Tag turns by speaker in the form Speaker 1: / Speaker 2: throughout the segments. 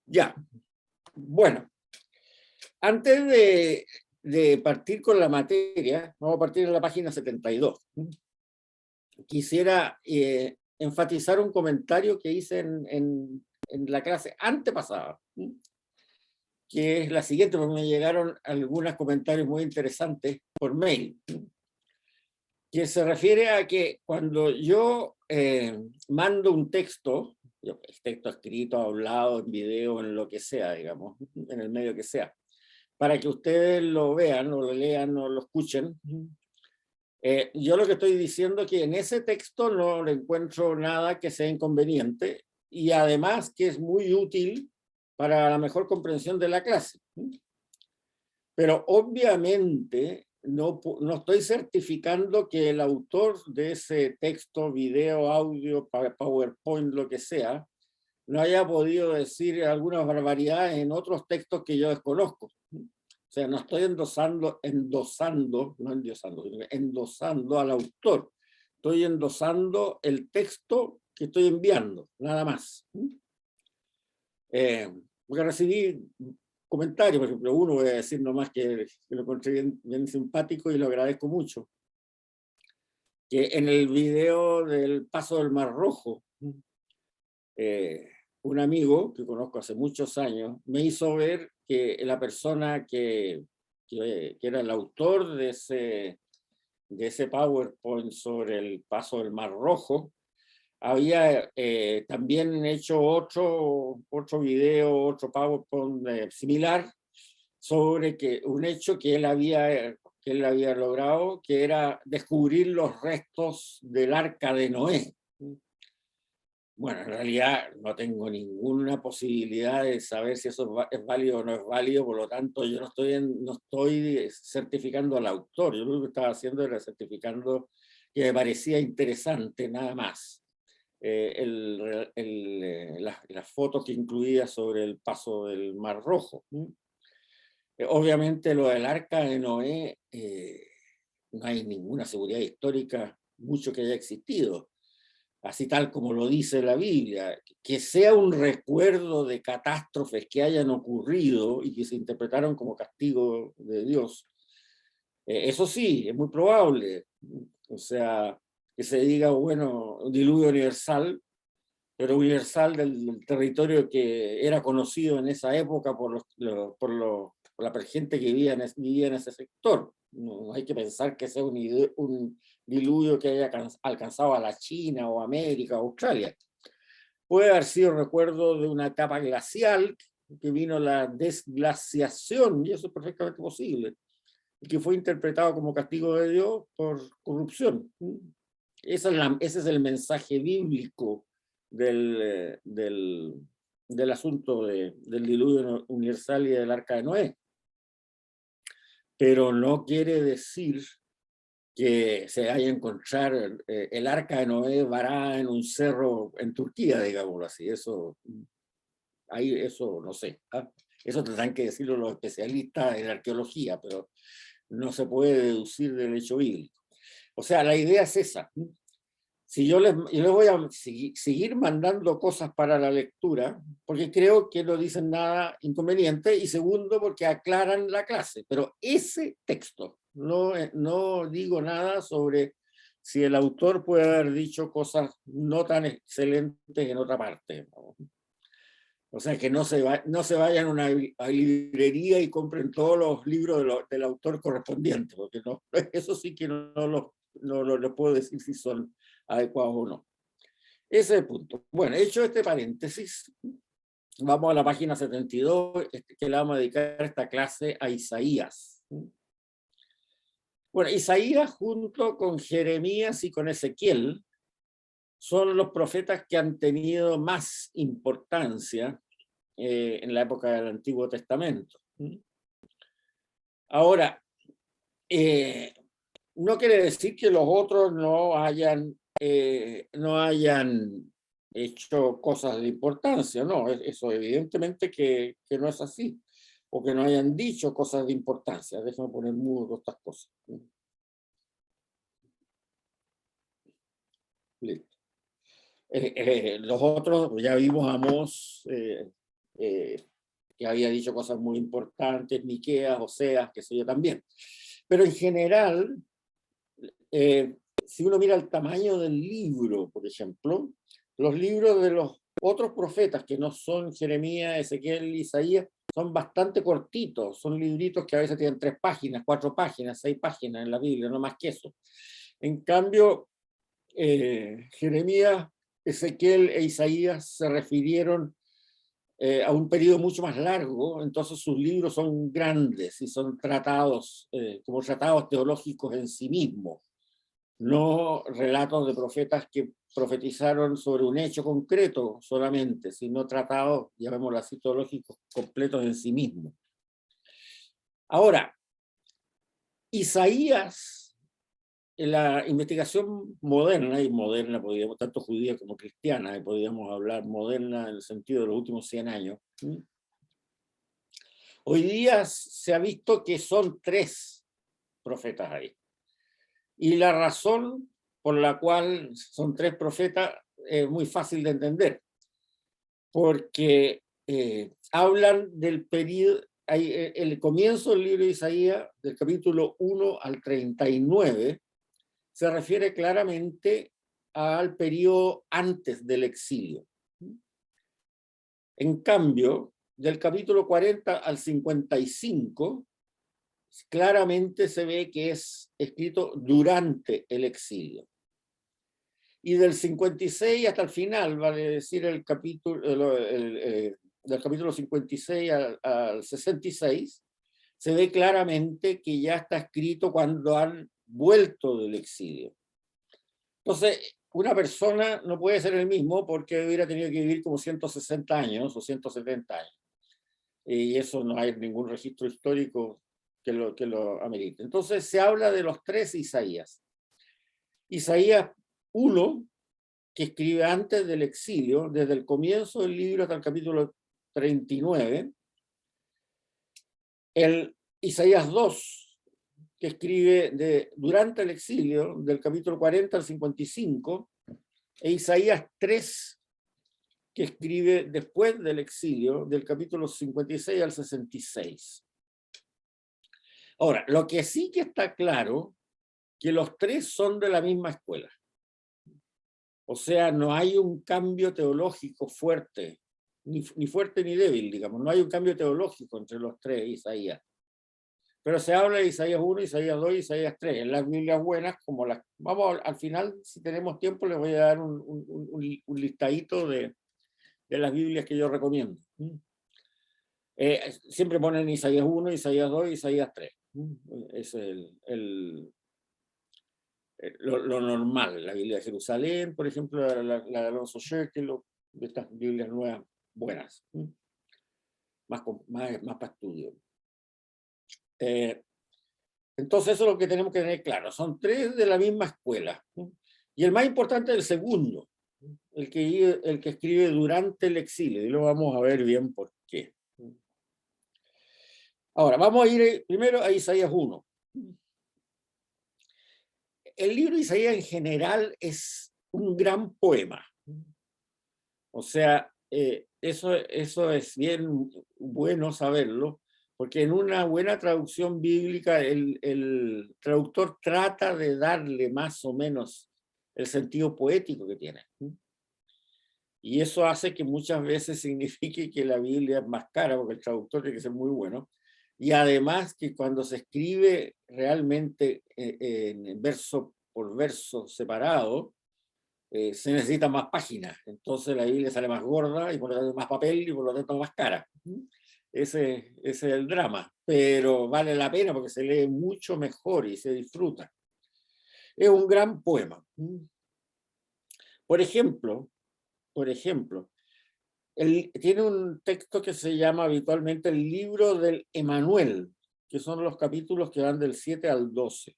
Speaker 1: Ya, bueno, antes de partir con la materia, vamos a partir en la página 72. Quisiera enfatizar un comentario que hice en la clase antepasada, que es la siguiente, porque me llegaron algunos comentarios muy interesantes por mail, que se refiere a que cuando yo mando un texto, texto escrito, hablado, en video, en lo que sea, digamos, en el medio que sea, para que ustedes lo vean, o lo lean, o lo escuchen, yo lo que estoy diciendo es que en ese texto no le encuentro nada que sea inconveniente, y además que es muy útil para la mejor comprensión de la clase. Pero obviamente no estoy certificando que el autor de ese texto, video, audio, PowerPoint, lo que sea, no haya podido decir algunas barbaridades en otros textos que yo desconozco. O sea, no estoy endosando, endosando al autor. Estoy endosando el texto que estoy enviando, nada más. Porque recibí comentarios, por ejemplo, uno voy a decir nomás que lo encontré bien simpático y lo agradezco mucho, que en el video del Paso del Mar Rojo, un amigo que conozco hace muchos años me hizo ver que la persona que era el autor de ese PowerPoint sobre el Paso del Mar Rojo había también hecho otro video, otro PowerPoint similar sobre un hecho que él había logrado, que era descubrir los restos del Arca de Noé. Bueno, en realidad no tengo ninguna posibilidad de saber si eso es válido o no es válido, por lo tanto yo no estoy certificando al autor, yo lo que estaba haciendo era certificando que me parecía interesante, nada más. Las fotos que incluía sobre el paso del Mar Rojo. Obviamente lo del Arca de Noé, no hay ninguna seguridad histórica, mucho que haya existido, así tal como lo dice la Biblia, que sea un recuerdo de catástrofes que hayan ocurrido y que se interpretaron como castigo de Dios. Eso sí, es muy probable. O sea, que se diga, bueno, un diluvio universal, pero universal del territorio que era conocido en esa época por la gente que vivía en ese sector. No hay que pensar que sea un diluvio que haya alcanzado a la China o América o Australia. Puede haber sido recuerdo de una etapa glacial que vino la desglaciación, y eso es perfectamente posible, y que fue interpretado como castigo de Dios por corrupción. Ese es el mensaje bíblico del asunto del diluvio universal y del Arca de Noé. Pero no quiere decir que se vaya a encontrar el Arca de Noé varada en un cerro en Turquía, digámoslo así. Eso no sé. Eso tendrán que decirlo los especialistas en arqueología, pero no se puede deducir del hecho bíblico. O sea, la idea es esa. Si yo les voy a seguir mandando cosas para la lectura, porque creo que no dicen nada inconveniente, y segundo, porque aclaran la clase. Pero ese texto, no digo nada sobre si el autor puede haber dicho cosas no tan excelentes en otra parte. O sea, que no se vayan a una librería y compren todos los libros del autor correspondiente, porque no, eso sí que no lo puedo decir si son adecuados o no. Ese es el punto. Bueno, hecho este paréntesis, vamos a la página 72, que le vamos a dedicar esta clase a Isaías. Bueno, Isaías junto con Jeremías y con Ezequiel son los profetas que han tenido más importancia en la época del Antiguo Testamento. Ahora, no quiere decir que los otros no hayan hecho cosas de importancia, no, eso evidentemente que no es así, o que no hayan dicho cosas de importancia. Déjame poner mudo estas cosas. Listo. Los otros, ya vimos Amós, que había dicho cosas muy importantes, Miqueas, Oseas, qué sé yo también. Pero en general, si uno mira el tamaño del libro, por ejemplo, los libros de los otros profetas que no son Jeremías, Ezequiel, Isaías, son bastante cortitos, son libritos que a veces tienen 3 páginas, 4 páginas, 6 páginas en la Biblia, no más que eso. En cambio, Jeremías, Ezequiel e Isaías se refirieron a un periodo mucho más largo, entonces sus libros son grandes y son tratados como tratados teológicos en sí mismos, no relatos de profetas que profetizaron sobre un hecho concreto solamente, sino tratados, llamémoslo así, teológicos completos en sí mismos. Ahora, Isaías, en la investigación moderna, y moderna, podríamos, tanto judía como cristiana, y podríamos hablar moderna en el sentido de los últimos 100 años, hoy día se ha visto que son 3 profetas ahí. Y la razón por la cual son 3 profetas es muy fácil de entender, porque hablan del periodo, el comienzo del libro de Isaías, del capítulo 1 al 39, se refiere claramente al periodo antes del exilio. En cambio, del capítulo 40 al 55, claramente se ve que es escrito durante el exilio. Y del 56 hasta el final, vale decir, el capítulo, del capítulo 56 al 66, se ve claramente que ya está escrito cuando han vuelto del exilio. Entonces, una persona no puede ser el mismo porque hubiera tenido que vivir como 160 años o 170 años. Y eso no hay ningún registro histórico que lo amerite. Entonces, se habla de los 3 Isaías. Isaías 1, que escribe antes del exilio, desde el comienzo del libro hasta el capítulo 39. El Isaías 2, que escribe durante el exilio, del capítulo 40 al 55, e Isaías 3, que escribe después del exilio, del capítulo 56 al 66. Ahora, lo que sí que está claro, que los 3 son de la misma escuela. O sea, no hay un cambio teológico fuerte, ni fuerte ni débil, digamos. No hay un cambio teológico entre los 3 Isaías. Pero se habla de Isaías 1, Isaías 2 y Isaías 3. En las Biblias buenas, como las... Vamos, al final, si tenemos tiempo, les voy a dar un listadito de las Biblias que yo recomiendo. Siempre ponen Isaías 1, Isaías 2 y Isaías 3. Es lo normal. La Biblia de Jerusalén, por ejemplo, la de Alonso Scherkel, de estas Biblias nuevas buenas. Más para estudio. Entonces eso es lo que tenemos que tener claro. Son 3 de la misma escuela. Y el más importante es el segundo, el que escribe durante el exilio. Y lo vamos a ver bien por qué. Ahora, vamos a ir primero a Isaías 1. El libro de Isaías en general es un gran poema. O sea, eso es bien bueno saberlo, porque en una buena traducción bíblica el traductor trata de darle más o menos el sentido poético que tiene. Y eso hace que muchas veces signifique que la Biblia es más cara, porque el traductor tiene que ser muy bueno. Y además que cuando se escribe realmente en verso por verso separado, se necesitan más páginas. Entonces la Biblia sale más gorda y por lo tanto más papel y por lo tanto más cara. Ese es el drama. Pero vale la pena porque se lee mucho mejor y se disfruta. Es un gran poema. Por ejemplo, tiene un texto que se llama habitualmente el libro del Emanuel, que son los capítulos que van del 7 al 12.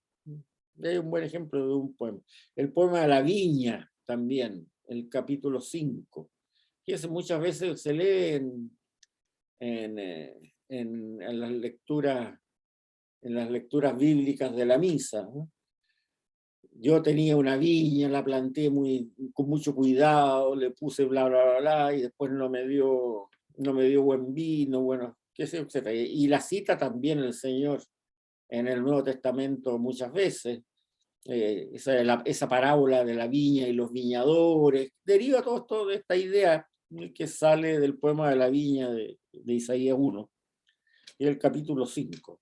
Speaker 1: Es un buen ejemplo de un poema. El poema de la viña también, el capítulo 5, que ese muchas veces se lee en las lecturas bíblicas de la misa, ¿no? Yo tenía una viña, la planté con mucho cuidado, le puse bla, bla, bla, bla, y después no me dio no me dio buen vino, bueno, qué sé yo, etcétera. Y la cita también el Señor en el Nuevo Testamento muchas veces. Esa parábola de la viña y los viñadores, deriva todo esto de esta idea que sale del poema de la viña de Isaías 1 y el capítulo 5.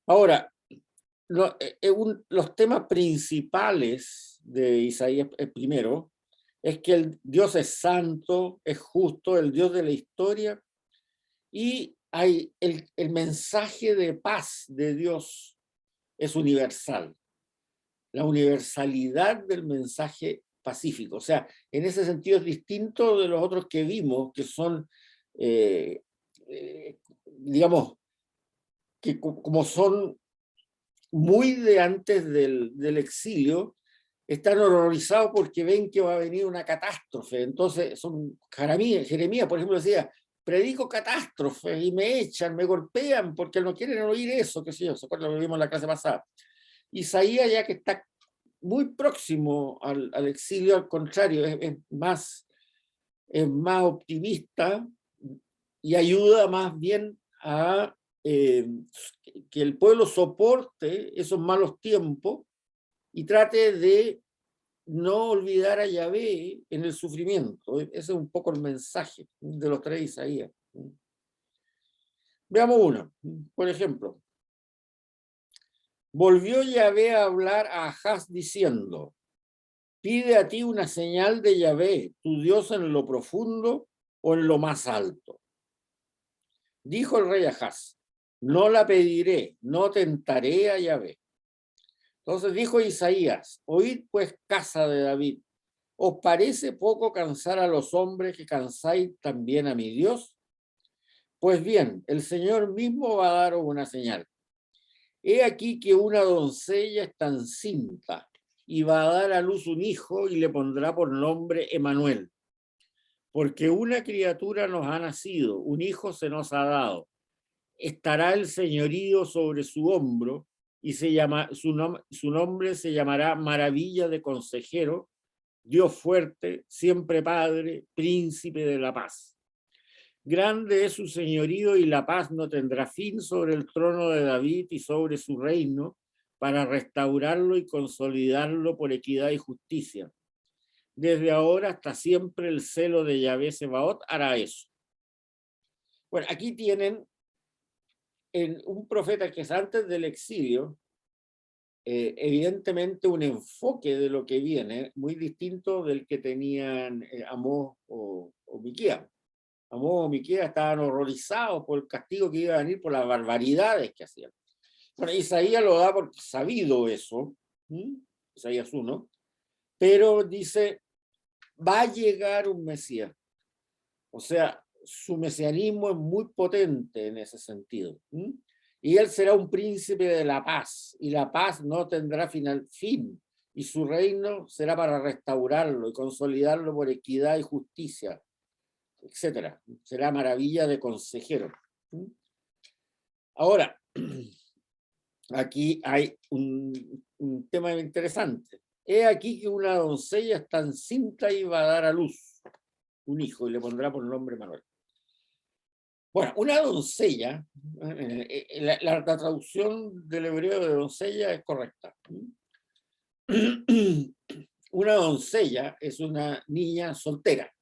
Speaker 1: Ahora, los temas principales de Isaías primero es que el Dios es santo, es justo, el Dios de la historia, y hay el mensaje de paz de Dios es universal, la universalidad del mensaje pacífico. O sea, en ese sentido es distinto de los otros que vimos, que son, digamos, que como son muy de antes del exilio, están horrorizados porque ven que va a venir una catástrofe. Entonces, Jeremías, por ejemplo, decía, predico catástrofe y me echan, me golpean porque no quieren oír eso, qué sé yo, ¿se acuerdan? Lo vimos en la clase pasada. Isaías, ya que está muy próximo al exilio, al contrario, es más optimista y ayuda más bien a que el pueblo soporte esos malos tiempos y trate de no olvidar a Yahvé en el sufrimiento. Ese es un poco el mensaje de los tres Isaías. Veamos uno. Por ejemplo, volvió Yahvé a hablar a Ahaz diciendo, pide a ti una señal de Yahvé, tu Dios en lo profundo o en lo más alto. Dijo el rey Ahaz, no la pediré, no tentaré a Yahvé. Entonces dijo Isaías, oíd pues casa de David, ¿os parece poco cansar a los hombres que cansáis también a mi Dios? Pues bien, el Señor mismo va a daros una señal. He aquí que una doncella está encinta y va a dar a luz un hijo y le pondrá por nombre Emanuel. Porque una criatura nos ha nacido, un hijo se nos ha dado. Estará el señorío sobre su hombro y su nombre se llamará Maravilla de Consejero, Dios fuerte, siempre Padre, Príncipe de la paz. Grande es su señorío y la paz no tendrá fin sobre el trono de David y sobre su reino para restaurarlo y consolidarlo por equidad y justicia. Desde ahora hasta siempre el celo de Yahvé Sebaot hará eso. Bueno, aquí tienen un profeta que es antes del exilio, evidentemente un enfoque de lo que viene muy distinto del que tenían Amós o Miqueas. Amós o Miqueas estaban horrorizados por el castigo que iba a venir por las barbaridades que hacían. Bueno, Isaías lo da por sabido eso, Isaías 1, pero dice, va a llegar un Mesías. O sea, su mesianismo es muy potente en ese sentido. Y él será un príncipe de la paz, y la paz no tendrá fin, y su reino será para restaurarlo y consolidarlo por equidad y justicia, etcétera. Será maravilla de consejero. Ahora, aquí hay un tema interesante. He aquí que una doncella está encinta y va a dar a luz un hijo y le pondrá por nombre Manuel. Bueno, una doncella, la traducción del hebreo de doncella es correcta. Una doncella es una niña soltera,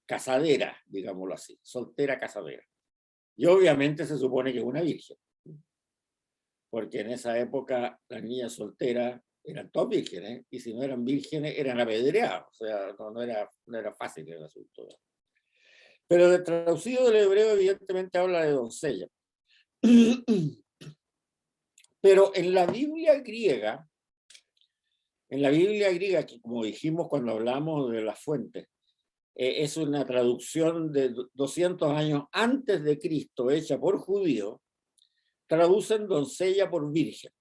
Speaker 1: casadera, digámoslo así, soltera casadera. Y obviamente se supone que es una virgen, porque en esa época las niñas solteras eran todas vírgenes, y si no eran vírgenes eran apedreadas, o sea, no era fácil el asunto. Pero de traducido del hebreo evidentemente habla de doncella. Pero en la Biblia griega, que como dijimos cuando hablamos de las fuentes, es una traducción de 200 años antes de Cristo, hecha por judíos, traducen doncella por virgen.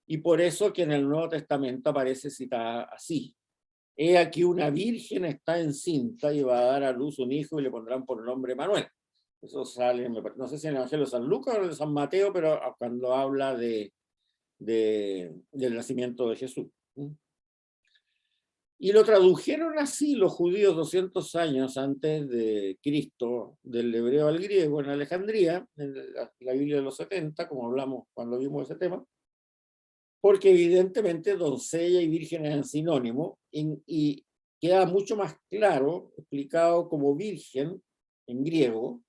Speaker 1: Y por eso que en el Nuevo Testamento aparece citada así. He aquí una virgen está encinta y va a dar a luz un hijo y le pondrán por nombre Manuel. Eso sale, no sé si en el Evangelio de San Lucas o de San Mateo, pero cuando habla del nacimiento de Jesús. Y lo tradujeron así los judíos 200 años antes de Cristo, del hebreo al griego en Alejandría, en la Biblia de los 70, como hablamos cuando vimos ese tema, porque evidentemente doncella y virgen eran sinónimos y queda mucho más claro, explicado como virgen en griego,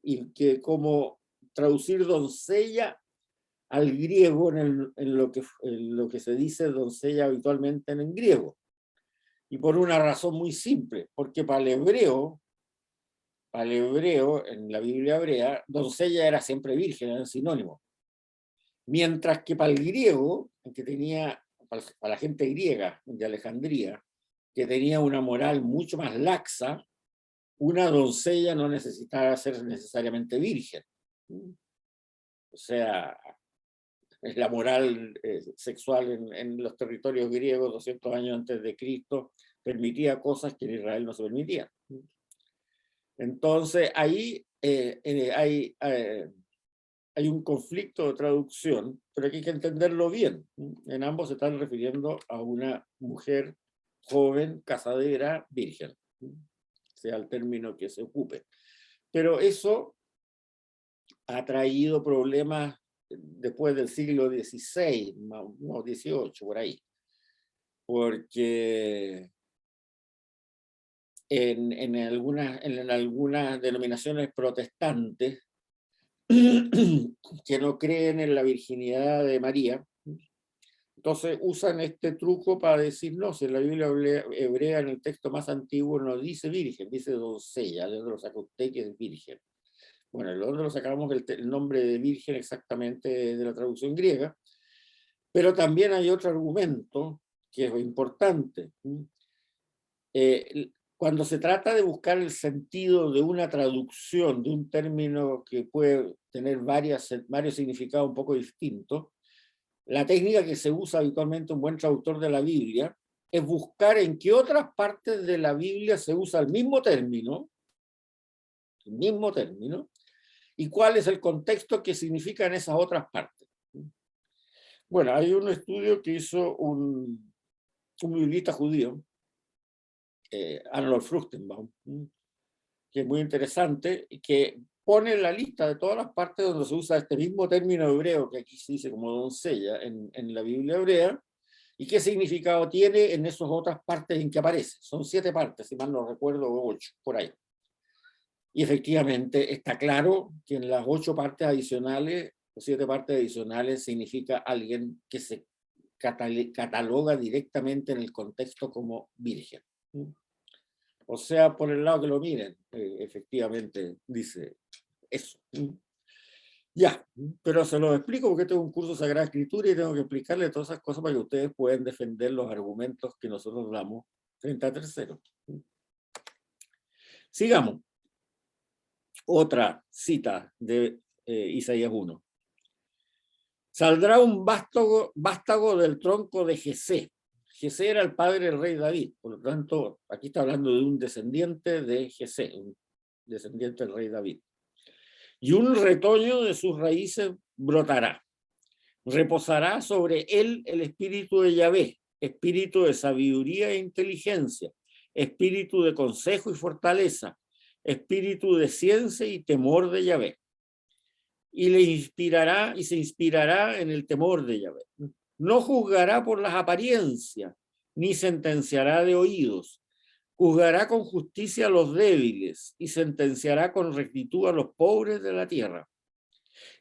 Speaker 1: y que como traducir doncella al griego en lo que se dice doncella habitualmente en griego. Y por una razón muy simple, porque para el hebreo en la Biblia hebrea, doncella era siempre virgen, era sinónimo. Mientras que para el griego, que tenía, para la gente griega de Alejandría, que tenía una moral mucho más laxa, una doncella no necesitaba ser necesariamente virgen. O sea, la moral sexual en los territorios griegos 200 años antes de Cristo permitía cosas que en Israel no se permitían. Entonces, ahí hay un conflicto de traducción, pero aquí hay que entenderlo bien. En ambos se están refiriendo a una mujer joven, casadera, virgen, sea el término que se ocupe. Pero eso ha traído problemas después del siglo XVI, no, XVIII, por ahí, porque en algunas denominaciones protestantes que no creen en la virginidad de María, entonces usan este truco para decir, no, si en la Biblia hebrea, en el texto más antiguo, no dice virgen, dice doncella, ¿de dónde lo saca usted que es virgen? Bueno, ¿de dónde lo sacamos el nombre de virgen exactamente de la traducción griega? Pero también hay otro argumento que es importante. Cuando se trata de buscar el sentido de una traducción de un término que puede tener varios significados un poco distintos, la técnica que se usa habitualmente un buen traductor de la Biblia es buscar en qué otras partes de la Biblia se usa el mismo término, y cuál es el contexto que significa en esas otras partes. Bueno, hay un estudio que hizo un biblista judío, Arnold Fruchtenbaum, que es muy interesante, y que pone la lista de todas las partes donde se usa este mismo término hebreo, que aquí se dice como doncella, en la Biblia hebrea, y qué significado tiene en esas otras partes en que aparece. Son 7 partes, si mal no recuerdo, o 8, por ahí. Y efectivamente está claro que en las 8 partes adicionales, o 7 partes adicionales, significa alguien que se cataloga directamente en el contexto como virgen. O sea, por el lado que lo miren, efectivamente dice eso. Ya, pero se lo explico porque tengo un curso de Sagrada Escritura y tengo que explicarle todas esas cosas para que ustedes puedan defender los argumentos que nosotros damos frente a terceros. Sigamos. Otra cita de Isaías 1. Saldrá un vástago del tronco de Jesé. Jesé era el padre del rey David, por lo tanto, aquí está hablando de un descendiente de Jesé, un descendiente del rey David. Y un retoño de sus raíces brotará. Reposará sobre él el espíritu de Yahvé, espíritu de sabiduría e inteligencia, espíritu de consejo y fortaleza, espíritu de ciencia y temor de Yahvé. Y le inspirará y se inspirará en el temor de Yahvé. No juzgará por las apariencias, ni sentenciará de oídos. Juzgará con justicia a los débiles y sentenciará con rectitud a los pobres de la tierra.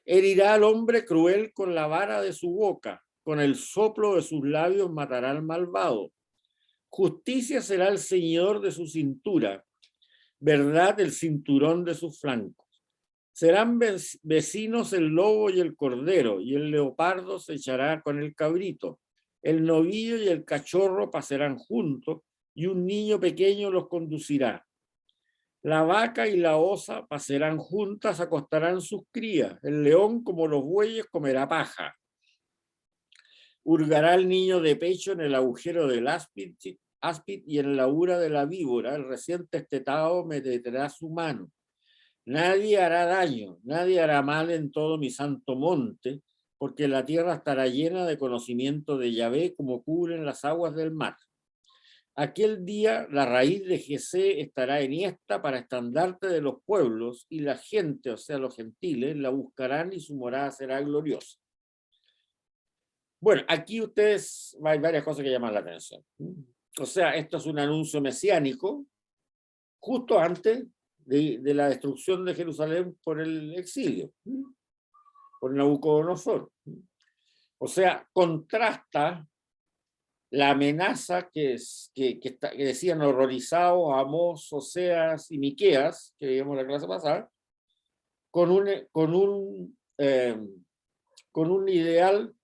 Speaker 1: Herirá al hombre cruel con la vara de su boca, con el soplo de sus labios matará al malvado. Justicia será el ceñidor de su cintura, verdad el cinturón de sus flancos. Serán vecinos el lobo y el cordero, y el leopardo se echará con el cabrito. El novillo y el cachorro pasarán juntos, y un niño pequeño los conducirá. La vaca y la osa pasarán juntas, acostarán sus crías. El león, como los bueyes, comerá paja. Hurgará el niño de pecho en el agujero del áspid y en la ura de la víbora. El recién destetado meterá su mano. Nadie hará daño, nadie hará mal en todo mi santo monte, porque la tierra estará llena de conocimiento de Yahvé como cubren las aguas del mar. aquel día la raíz de Jesé estará enhiesta para estandarte de los pueblos, y la gente, o sea, los gentiles, la buscarán y su morada será gloriosa. Bueno, aquí ustedes, hay varias cosas que llaman la atención. O sea, esto es un anuncio mesiánico, justo antes de la destrucción de Jerusalén por el exilio, por Nabucodonosor. O sea, contrasta la amenaza que decían horrorizados Amós, Oseas y Miqueas, que vimos la clase pasada, con un ideal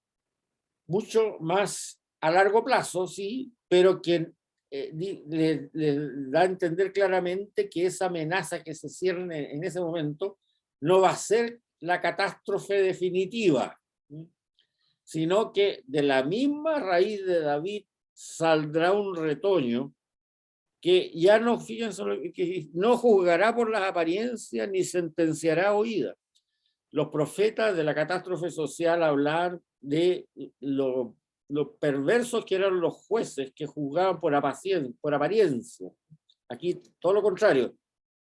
Speaker 1: mucho más a largo plazo, sí, pero que le da a entender claramente que esa amenaza que se cierne en ese momento no va a ser la catástrofe definitiva, sino que de la misma raíz de David saldrá un retoño que ya no, fíjense, que no juzgará por las apariencias ni sentenciará oídas. Los profetas de la catástrofe social hablan de lo perversos que eran los jueces que juzgaban por apariencia. Aquí todo lo contrario.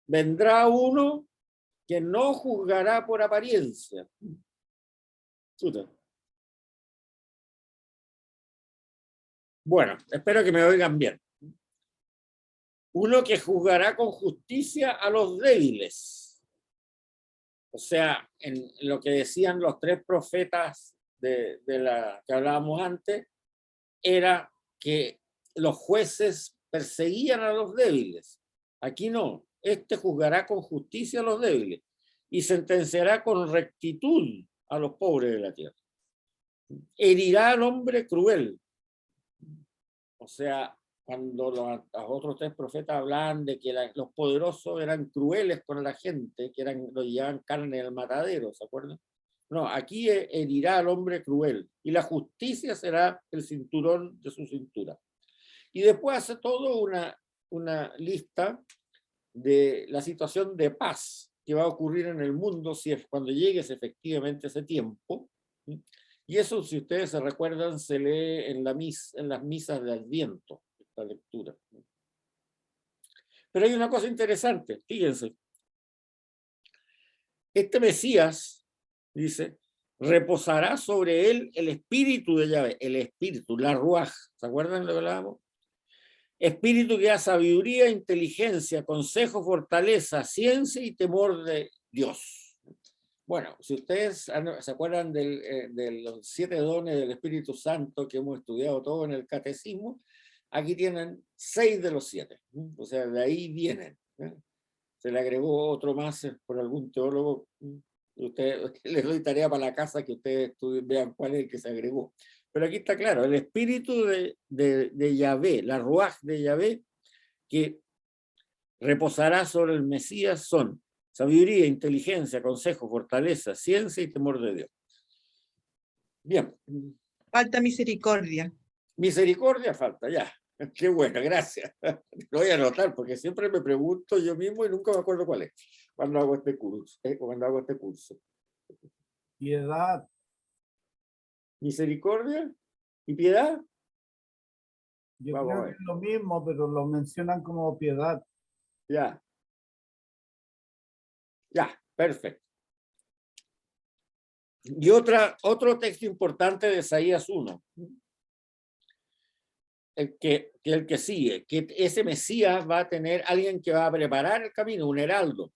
Speaker 1: Vendrá uno que no juzgará por apariencia. Bueno, espero que me oigan bien. Uno que juzgará con justicia a los débiles. O sea, en lo que decían los tres profetas de la que hablábamos antes, era que los jueces perseguían a los débiles. Aquí no. Este juzgará con justicia a los débiles y sentenciará con rectitud a los pobres de la tierra. Herirá al hombre cruel. O sea, cuando los otros tres profetas hablaban de que los poderosos eran crueles con la gente, que lo llevaban carne al matadero, ¿se acuerdan? No, aquí herirá al hombre cruel y la justicia será el cinturón de su cintura. Y después hace todo una lista de la situación de paz que va a ocurrir en el mundo cuando llegue efectivamente ese tiempo. Y eso, si ustedes se recuerdan, se lee en las misas de Adviento, esta lectura. Pero hay una cosa interesante, fíjense. Este Mesías, dice, reposará sobre él el espíritu de Yahvé, el espíritu, la ruaj, ¿se acuerdan de lo que hablábamos? Espíritu que da sabiduría, inteligencia, consejo, fortaleza, ciencia y temor de Dios. Bueno, si ustedes se acuerdan de los 7 dones del Espíritu Santo que hemos estudiado todo en el catecismo, aquí tienen 6 de los 7. O sea, de ahí vienen. Se le agregó otro más por algún teólogo. Les doy tarea para la casa que ustedes vean cuál es el que se agregó. Pero aquí está claro, el espíritu de Yahvé, la ruaj de Yahvé, que reposará sobre el Mesías son sabiduría, inteligencia, consejo, fortaleza, ciencia y temor de Dios. Bien.
Speaker 2: Falta misericordia.
Speaker 1: Misericordia falta, ya. Qué bueno, gracias. Lo voy a anotar porque siempre me pregunto yo mismo y nunca me acuerdo cuál es cuando hago este curso.
Speaker 3: Piedad.
Speaker 1: Misericordia y piedad.
Speaker 3: Yo creo que es lo mismo, pero lo mencionan como piedad.
Speaker 1: Ya. Ya, perfecto. Y otro texto importante de Isaías 1, el que sigue, que ese Mesías va a tener alguien que va a preparar el camino, un heraldo.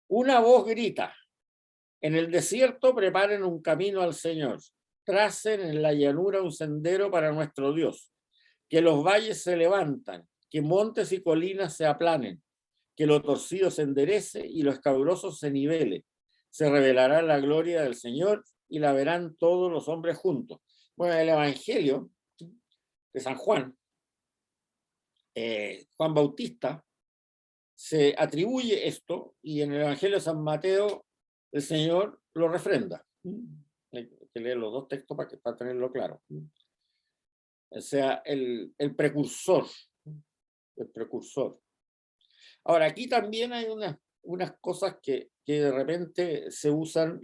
Speaker 1: Una voz grita, en el desierto preparen un camino al Señor, tracen en la llanura un sendero para nuestro Dios, que los valles se levantan, que montes y colinas se aplanen, que lo torcido se enderece y lo escabroso se nivele. Se revelará la gloria del Señor y la verán todos los hombres juntos. Bueno, el Evangelio de San Juan, Juan Bautista, se atribuye esto y en el Evangelio de San Mateo el Señor lo refrenda. Hay que leer los dos textos para tenerlo claro. O sea, el precursor. El precursor. Ahora, aquí también hay unas cosas que de repente se usan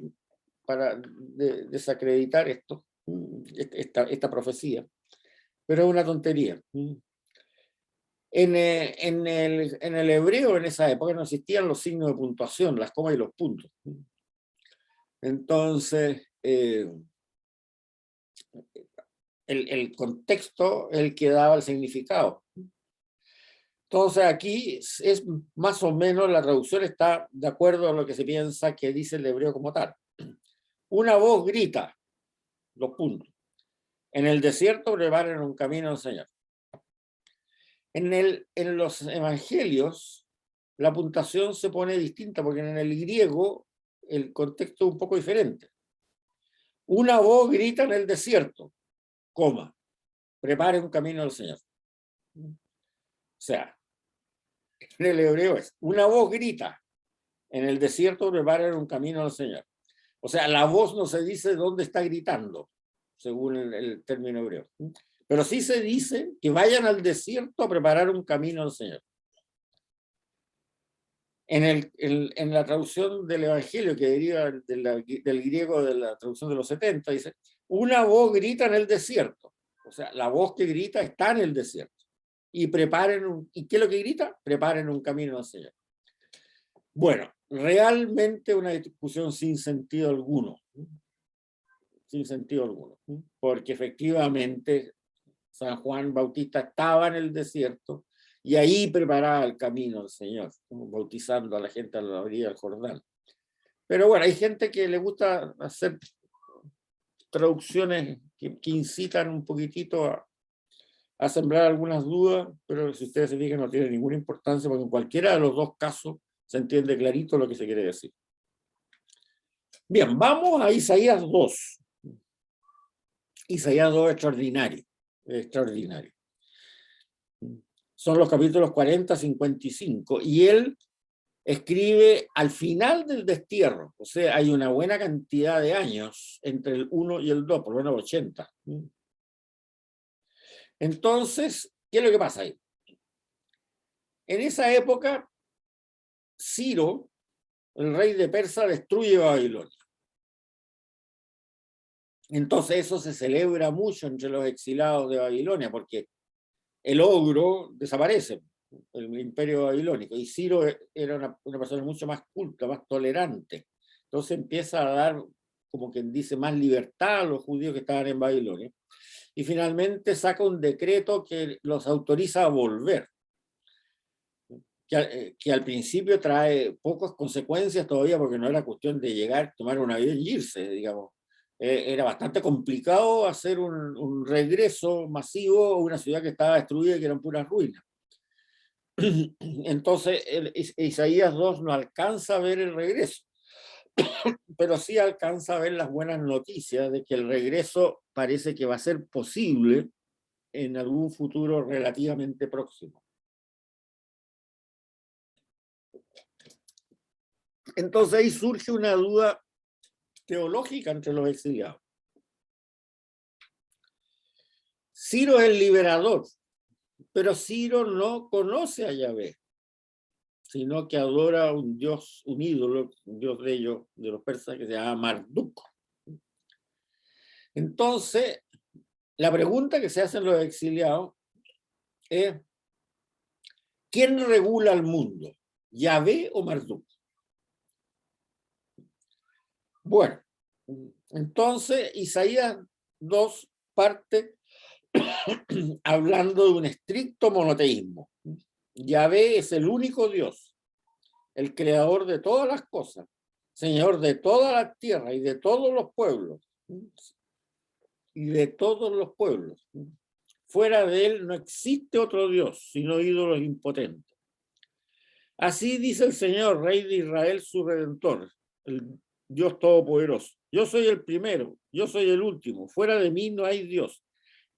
Speaker 1: para desacreditar esta profecía, pero es una tontería. En el hebreo en esa época no existían los signos de puntuación, las comas y los puntos. Entonces, el contexto es el que daba el significado. Entonces aquí es más o menos, la traducción está de acuerdo a lo que se piensa que dice el hebreo como tal. Una voz grita, los puntos. En el desierto preparen un camino al Señor. En los evangelios la puntuación se pone distinta porque en el griego el contexto es un poco diferente. Una voz grita en el desierto, coma, prepare un camino al Señor. O sea, en el hebreo es, una voz grita, en el desierto preparen un camino al Señor. O sea, la voz no se dice dónde está gritando, según el término hebreo. Pero sí se dice que vayan al desierto a preparar un camino al Señor. En la traducción del Evangelio, que deriva del griego de la traducción de los 70, dice, una voz grita en el desierto. O sea, la voz que grita está en el desierto. Y preparen, ¿y qué es lo que grita? Preparen un camino al Señor. Bueno, realmente una discusión sin sentido alguno. Sin sentido alguno. Porque efectivamente San Juan Bautista estaba en el desierto y ahí preparaba el camino al Señor, bautizando a la gente a la orilla del Jordán. Pero bueno, hay gente que le gusta hacer traducciones que incitan un poquitito a sembrar algunas dudas, pero si ustedes se fijan no tiene ninguna importancia porque en cualquiera de los dos casos se entiende clarito lo que se quiere decir. Bien, vamos a Isaías 2. Isaías 2 extraordinario, extraordinario. Son los capítulos 40, 55, y él escribe al final del destierro, o sea, hay una buena cantidad de años entre el 1 y el 2, por lo menos 80. Entonces, ¿qué es lo que pasa ahí? En esa época, Ciro, el rey de Persia, destruye Babilonia. Entonces eso se celebra mucho entre los exilados de Babilonia, porque el ogro desaparece, el imperio babilónico, y Ciro era una persona mucho más culta, más tolerante. Entonces empieza a dar, como quien dice, más libertad a los judíos que estaban en Babilonia. Y finalmente saca un decreto que los autoriza a volver, que al principio trae pocas consecuencias todavía, porque no era cuestión de llegar, tomar un avión y irse, digamos. Era bastante complicado hacer un regreso masivo a una ciudad que estaba destruida y que eran puras ruinas. Entonces, Isaías 2 no alcanza a ver el regreso, pero sí alcanza a ver las buenas noticias de que el regreso parece que va a ser posible en algún futuro relativamente próximo. Entonces ahí surge una duda teológica entre los exiliados. Ciro es el liberador, pero Ciro no conoce a Yahvé, sino que adora a un dios, un ídolo, un dios de ellos, de los persas, que se llama Marduk. Entonces, la pregunta que se hacen los exiliados es, ¿quién regula el mundo? ¿Yahvé o Marduk? Bueno, entonces Isaías 2 parte hablando de un estricto monoteísmo. Yahvé es el único Dios, el creador de todas las cosas, Señor de toda la tierra y de todos los pueblos. Y de todos los pueblos. Fuera de él no existe otro Dios, sino ídolos impotentes. Así dice el Señor, Rey de Israel, su Redentor, el Dios Todopoderoso. Yo soy el primero, yo soy el último, fuera de mí no hay Dios.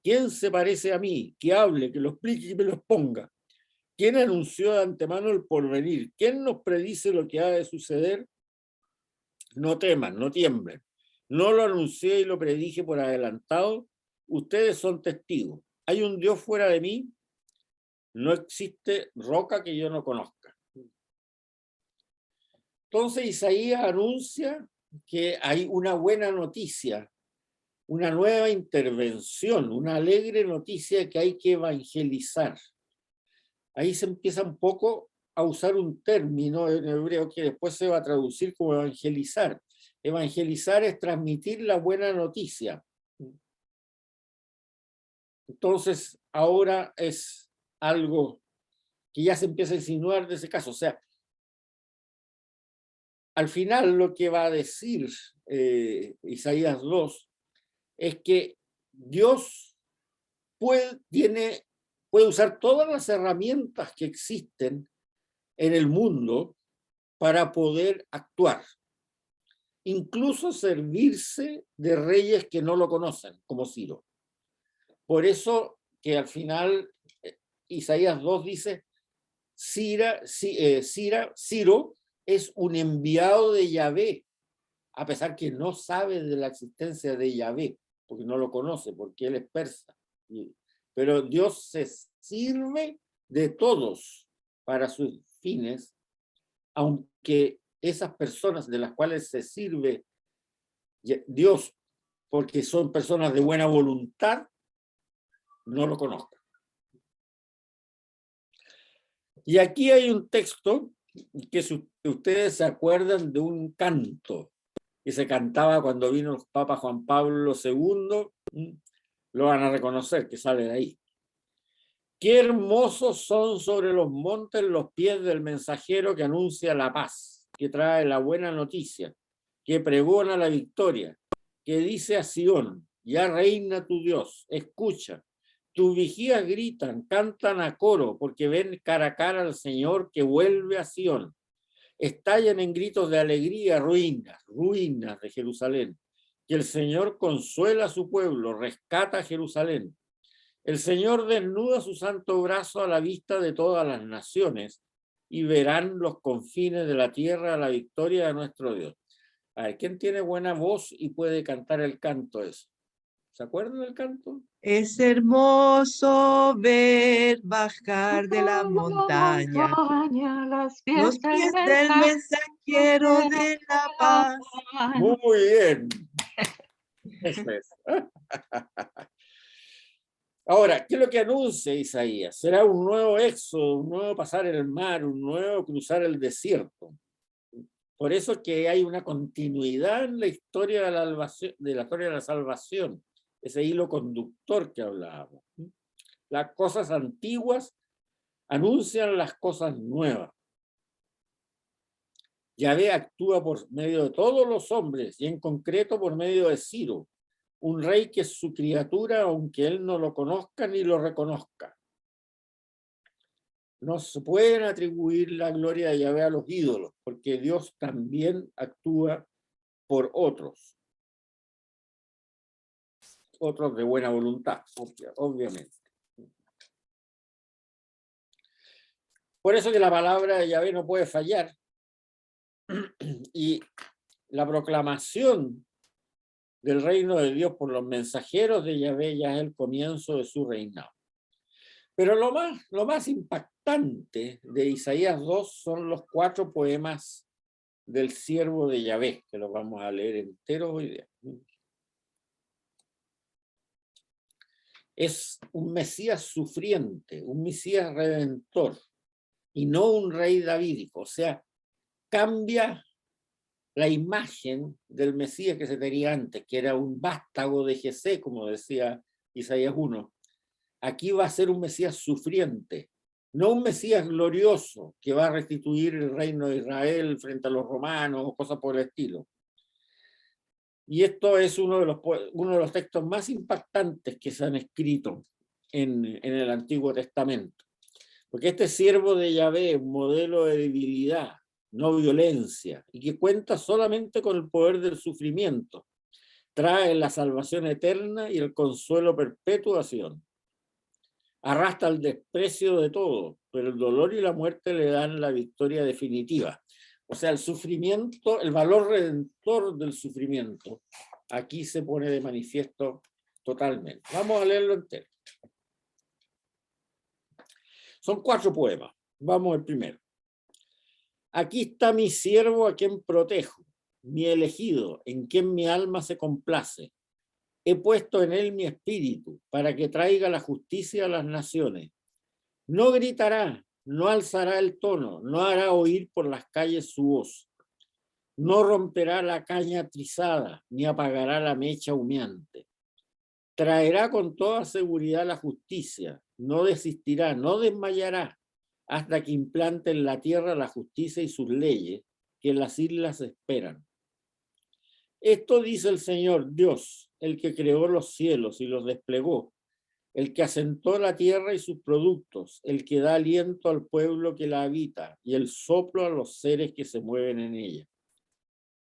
Speaker 1: ¿Quién se parece a mí? Que hable, que lo explique y me lo exponga. ¿Quién anunció de antemano el porvenir? ¿Quién nos predice lo que ha de suceder? No teman, no tiemblen. No lo anuncié y lo predije por adelantado. Ustedes son testigos. ¿Hay un Dios fuera de mí? No existe roca que yo no conozca. Entonces Isaías anuncia que hay una buena noticia, una nueva intervención, una alegre noticia que hay que evangelizar. ahí se empieza un poco a usar un término en hebreo que después se va a traducir como evangelizar. Evangelizar es transmitir la buena noticia. Entonces, ahora es algo que ya se empieza a insinuar de ese caso. O sea, al final lo que va a decir Isaías 2 es que Dios puede usar todas las herramientas que existen en el mundo para poder actuar. Incluso servirse de reyes que no lo conocen, como Ciro. Por eso que al final Isaías 2 dice, Ciro es un enviado de Yahvé, a pesar que no sabe de la existencia de Yahvé, porque no lo conoce, porque él es persa. Pero Dios se sirve de todos para sus fines, aunque esas personas de las cuales se sirve Dios, porque son personas de buena voluntad, no lo conozcan. Y aquí hay un texto que si ustedes se acuerdan de un canto que se cantaba cuando vino el Papa Juan Pablo II, lo van a reconocer, que sale de ahí. Qué hermosos son sobre los montes los pies del mensajero que anuncia la paz, que trae la buena noticia, que pregona la victoria, que dice a Sión, ya reina tu Dios, escucha. Tus vigías gritan, cantan a coro, porque ven cara a cara al Señor que vuelve a Sión. Estallan en gritos de alegría, ruinas, ruinas de Jerusalén. Que el Señor consuela a su pueblo, rescata a Jerusalén. El Señor desnuda su santo brazo a la vista de todas las naciones y verán los confines de la tierra la victoria de nuestro Dios. A ver, ¿quién tiene buena voz y puede cantar el canto ese? ¿Se acuerdan del canto?
Speaker 2: Es hermoso ver bajar de la montaña los pies del mensajero de la paz.
Speaker 1: Muy bien. Eso es. Ahora, ¿qué es lo que anuncia Isaías? Será un nuevo éxodo, un nuevo pasar el mar, un nuevo cruzar el desierto. Por eso es que hay una continuidad en la historia de la salvación, ese hilo conductor que hablábamos. Las cosas antiguas anuncian las cosas nuevas. Yahvé actúa por medio de todos los hombres y en concreto por medio de Ciro, un rey que es su criatura aunque él no lo conozca ni lo reconozca. No se pueden atribuir la gloria de Yahvé a los ídolos, porque Dios también actúa por otros de buena voluntad, obviamente. Por eso que la palabra de Yahvé no puede fallar, y la proclamación del reino de Dios por los mensajeros de Yahvé ya es el comienzo de su reinado. Pero lo más impactante de Isaías 2 son los 4 poemas del siervo de Yahvé, que los vamos a leer enteros hoy día. Es un Mesías sufriente, un Mesías redentor, y no un rey davídico. O sea, cambia la imagen del Mesías que se tenía antes, que era un vástago de Jesé, como decía Isaías 1. Aquí va a ser un Mesías sufriente, no un Mesías glorioso que va a restituir el reino de Israel frente a los romanos o cosas por el estilo. Y esto es uno de los textos más impactantes que se han escrito en el Antiguo Testamento. Porque este siervo de Yahvé, un modelo de debilidad, no violencia, y que cuenta solamente con el poder del sufrimiento, trae la salvación eterna y el consuelo perpetuo a Sion. Arrastra el desprecio de todo, pero el dolor y la muerte le dan la victoria definitiva. O sea, el sufrimiento, el valor redentor del sufrimiento, aquí se pone de manifiesto totalmente. Vamos a leerlo entero. Son 4 poemas. Vamos al primero. Aquí está mi siervo a quien protejo, mi elegido, en quien mi alma se complace. He puesto en él mi espíritu para que traiga la justicia a las naciones. No gritará no alzará el tono, no hará oír por las calles su voz, no romperá la caña trizada, ni apagará la mecha humeante. Traerá con toda seguridad la justicia, no desistirá, no desmayará, hasta que implante en la tierra la justicia y sus leyes, que las islas esperan. Esto dice el Señor Dios, el que creó los cielos y los desplegó, el que asentó la tierra y sus productos, el que da aliento al pueblo que la habita y el soplo a los seres que se mueven en ella.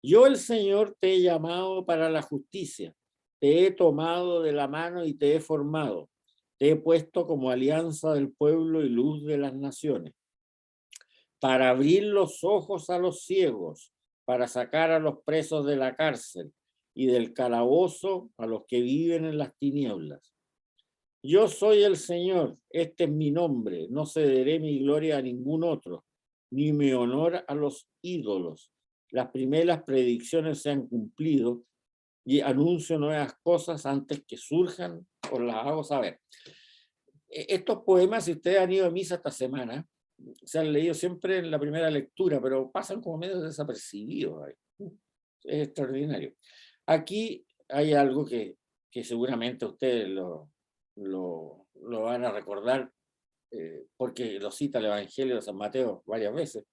Speaker 1: Yo, el Señor, te he llamado para la justicia, te he tomado de la mano y te he formado, te he puesto como alianza del pueblo y luz de las naciones, para abrir los ojos a los ciegos, para sacar a los presos de la cárcel y del calabozo a los que viven en las tinieblas. Yo soy el Señor, este es mi nombre, no cederé mi gloria a ningún otro, ni mi honor a los ídolos. Las primeras predicciones se han cumplido y anuncio nuevas cosas antes que surjan, os las hago saber. Estos poemas, si ustedes han ido a misa esta semana, se han leído siempre en la primera lectura, pero pasan como medio desapercibidos. Es extraordinario. Aquí hay algo que seguramente ustedes lo van a recordar, porque lo cita el Evangelio de San Mateo varias veces.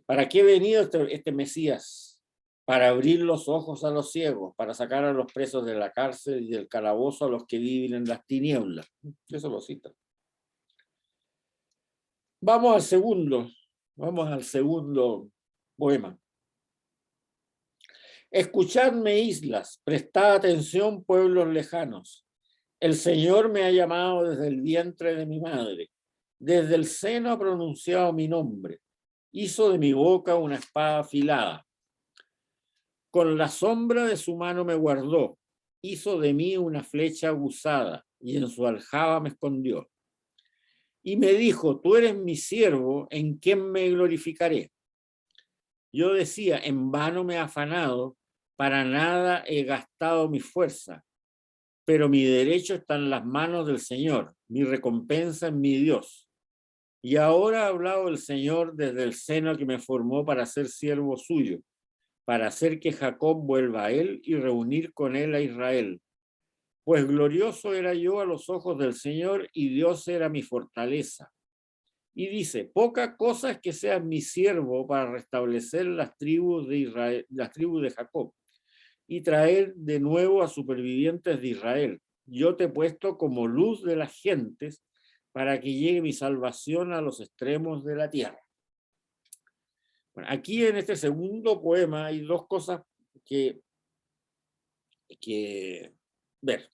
Speaker 1: ¿Para qué ha venido este Mesías? Para abrir los ojos a los ciegos, para sacar a los presos de la cárcel y del calabozo a los que viven en las tinieblas. Eso lo cita. Vamos al segundo poema. Escuchadme, islas, prestad atención, pueblos lejanos. El Señor me ha llamado desde el vientre de mi madre. Desde el seno ha pronunciado mi nombre. Hizo de mi boca una espada afilada. Con la sombra de su mano me guardó. Hizo de mí una flecha aguzada y en su aljaba me escondió. Y me dijo, tú eres mi siervo, ¿en quién me glorificaré? Yo decía, en vano me he afanado, para nada he gastado mi fuerza, pero mi derecho está en las manos del Señor, mi recompensa en mi Dios. Y ahora ha hablado el Señor desde el seno que me formó para ser siervo suyo, para hacer que Jacob vuelva a él y reunir con él a Israel. Pues glorioso era yo a los ojos del Señor y Dios era mi fortaleza. Y dice, poca cosa es que seas mi siervo para restablecer las tribus de Israel, las tribus de Jacob, y traer de nuevo a supervivientes de Israel. Yo te he puesto como luz de las gentes para que llegue mi salvación a los extremos de la tierra. Bueno, aquí en este segundo poema hay dos cosas que ver.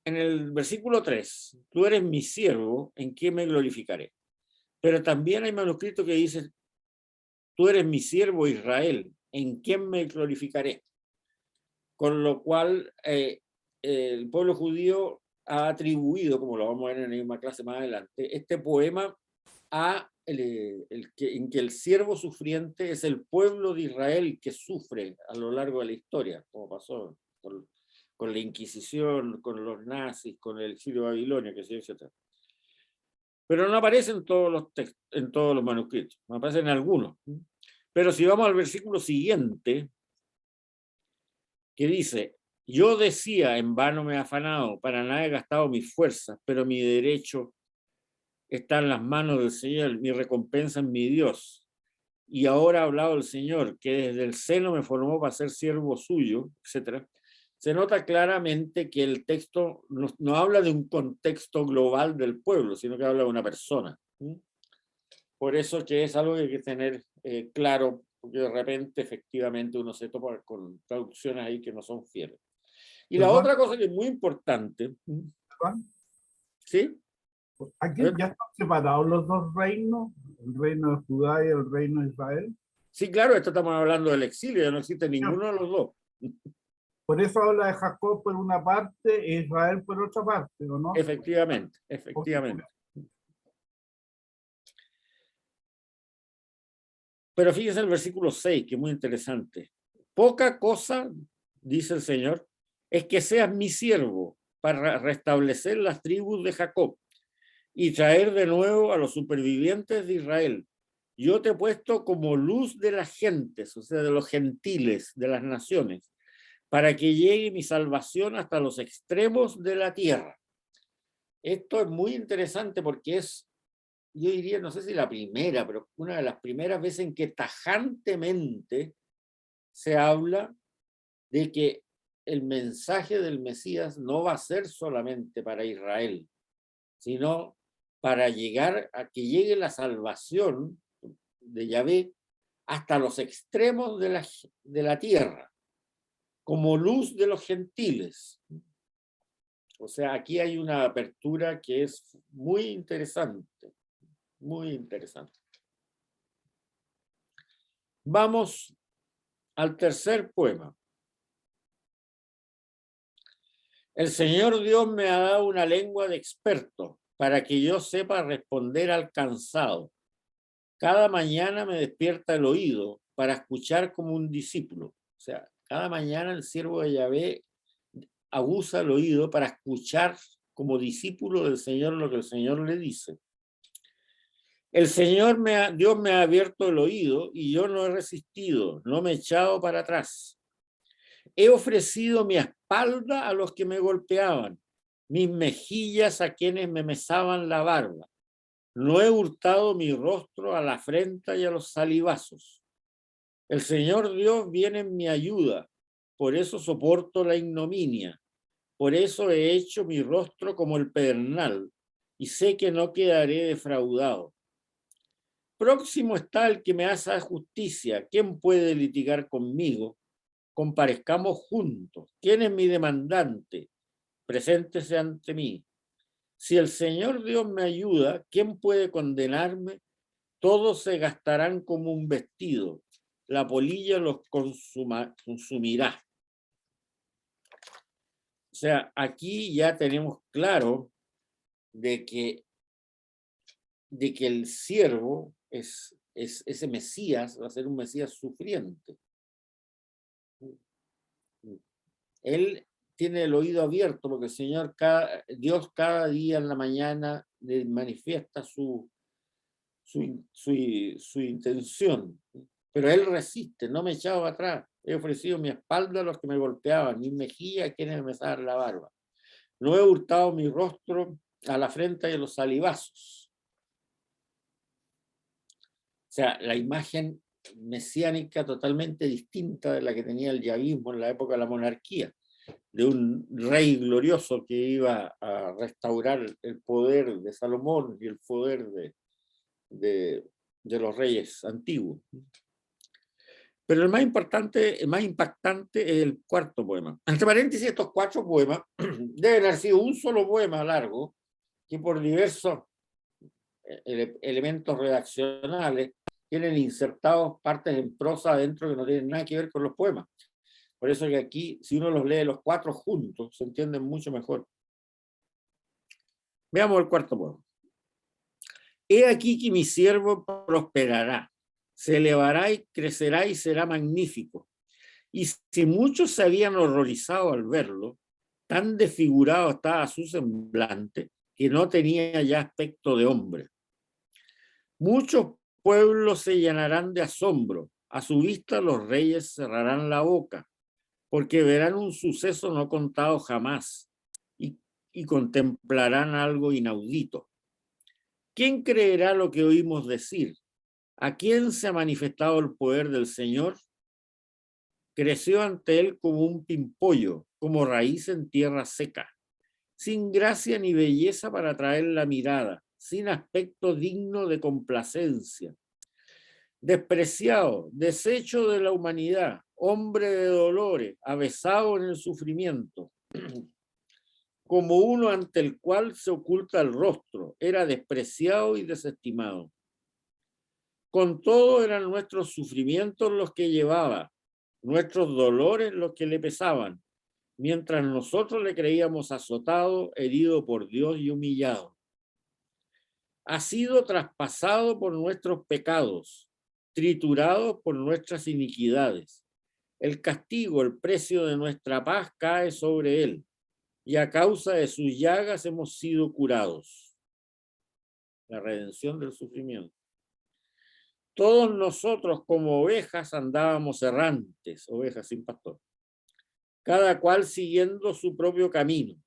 Speaker 1: En el versículo 3, tú eres mi siervo, ¿en quién me glorificaré? Pero también hay manuscritos que dicen, tú eres mi siervo Israel, ¿en quién me glorificaré? Con lo cual el pueblo judío ha atribuido, como lo vamos a ver en la misma clase más adelante, este poema en que el siervo sufriente es el pueblo de Israel que sufre a lo largo de la historia, como pasó con la Inquisición, con los nazis, con el exilio de Babilonia, que se etc. Pero no aparece en todos los textos, en todos los manuscritos, no aparece en algunos. Pero si vamos al versículo siguiente, que dice, yo decía, en vano me he afanado, para nada he gastado mis fuerzas, pero mi derecho está en las manos del Señor, mi recompensa en mi Dios. Y ahora ha hablado el Señor, que desde el seno me formó para ser siervo suyo, etc. Se nota claramente que el texto no habla de un contexto global del pueblo, sino que habla de una persona. Por eso que es algo que hay que tener claro, porque de repente efectivamente uno se topa con traducciones ahí que no son fieles. Y la otra cosa que es muy importante, ¿sí?
Speaker 3: Aquí ya están separados los dos reinos, el reino de Judá y el reino de Israel.
Speaker 1: Sí, claro, esto estamos hablando del exilio, ya no existe ninguno de los dos.
Speaker 3: Por eso habla de Jacob por una parte e Israel por otra parte, ¿o no?
Speaker 1: Efectivamente, efectivamente. Pero fíjense el versículo 6, que es muy interesante. Poca cosa, dice el Señor, es que seas mi siervo para restablecer las tribus de Jacob y traer de nuevo a los supervivientes de Israel. Yo te he puesto como luz de las gentes, o sea, de los gentiles, de las naciones, para que llegue mi salvación hasta los extremos de la tierra. Esto es muy interesante porque es, yo diría, no sé si la primera, pero una de las primeras veces en que tajantemente se habla de que el mensaje del Mesías no va a ser solamente para Israel, sino para llegar a que llegue la salvación de Yahvé hasta los extremos de la tierra, como luz de los gentiles. O sea, aquí hay una apertura que es muy interesante, muy interesante. Vamos al tercer poema. El Señor Dios me ha dado una lengua de experto para que yo sepa responder al cansado. Cada mañana me despierta el oído para escuchar como un discípulo. O sea, cada mañana el siervo de Yahvé aguza el oído para escuchar como discípulo del Señor lo que el Señor le dice. El Señor Dios me ha abierto el oído y yo no he resistido, no me he echado para atrás. He ofrecido mi espalda a los que me golpeaban, mis mejillas a quienes me mesaban la barba. No he hurtado mi rostro a la afrenta y a los salivazos. El Señor Dios viene en mi ayuda, por eso soporto la ignominia. Por eso he hecho mi rostro como el pedernal y sé que no quedaré defraudado. Próximo está el que me hace justicia. ¿Quién puede litigar conmigo? Comparezcamos juntos. ¿Quién es mi demandante? Preséntese ante mí. Si el Señor Dios me ayuda, ¿quién puede condenarme? Todos se gastarán como un vestido. La polilla los consumirá. O sea, aquí ya tenemos claro de que el siervo es ese Mesías, va a ser un Mesías sufriente. Él tiene el oído abierto porque el Señor, Dios cada día en la mañana le manifiesta su intención. Pero él resiste, no me echaba atrás. He ofrecido mi espalda a los que me golpeaban, mi mejilla a quienes me mesaban la barba. No he hurtado mi rostro a la frente y a los salivazos. O sea, la imagen mesiánica totalmente distinta de la que tenía el yavismo en la época de la monarquía, de un rey glorioso que iba a restaurar el poder de Salomón y el poder de los reyes antiguos. Pero el más importante, el más impactante es el cuarto poema. Entre paréntesis, estos 4 poemas deben haber sido un solo poema largo que por diversos elementos redaccionales tienen insertados partes en prosa adentro que no tienen nada que ver con los poemas. Por eso que aquí, si uno los lee los 4 juntos, se entienden mucho mejor. Veamos el cuarto poema. He aquí que mi siervo prosperará, se elevará y crecerá y será magnífico. Y si muchos se habían horrorizado al verlo, tan desfigurado estaba su semblante que no tenía ya aspecto de hombre. Muchos pueblos se llenarán de asombro, a su vista los reyes cerrarán la boca, porque verán un suceso no contado jamás y contemplarán algo inaudito. ¿Quién creerá lo que oímos decir? ¿A quién se ha manifestado el poder del Señor? Creció ante él como un pimpollo, como raíz en tierra seca, sin gracia ni belleza para atraer la mirada, sin aspecto digno de complacencia. Despreciado, deshecho de la humanidad, hombre de dolores, avesado en el sufrimiento, como uno ante el cual se oculta el rostro, era despreciado y desestimado. Con todo eran nuestros sufrimientos los que llevaba, nuestros dolores los que le pesaban, mientras nosotros le creíamos azotado, herido por Dios y humillado. Ha sido traspasado por nuestros pecados, triturado por nuestras iniquidades. El castigo, el precio de nuestra paz cae sobre él, y a causa de sus llagas hemos sido curados. la redención del sufrimiento. Todos nosotros como ovejas andábamos errantes, ovejas sin pastor, cada cual siguiendo su propio camino,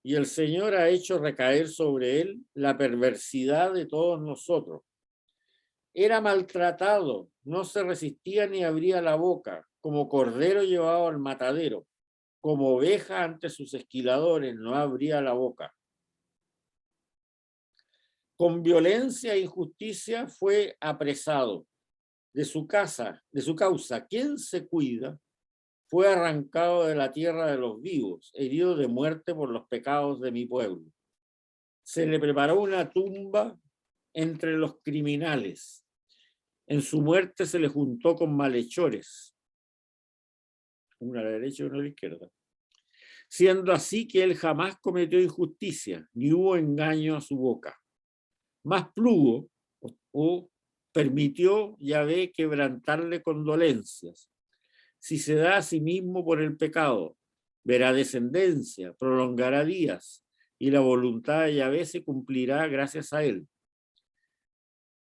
Speaker 1: y el Señor ha hecho recaer sobre él la perversidad de todos nosotros. Era maltratado, no se resistía ni abría la boca, como cordero llevado al matadero, como oveja ante sus esquiladores, no abría la boca. Con violencia e injusticia fue apresado. De su causa, ¿quién se cuida? Fue arrancado de la tierra de los vivos, herido de muerte por los pecados de mi pueblo. Se le preparó una tumba entre los criminales. En su muerte se le juntó con malhechores, uno a la derecha y uno a la izquierda. Siendo así que él jamás cometió injusticia, ni hubo engaño a su boca. Más plugo o permitió Yahvé quebrantarle condolencias. Si se da a sí mismo por el pecado, verá descendencia, prolongará días, y la voluntad de Yahvé se cumplirá gracias a él.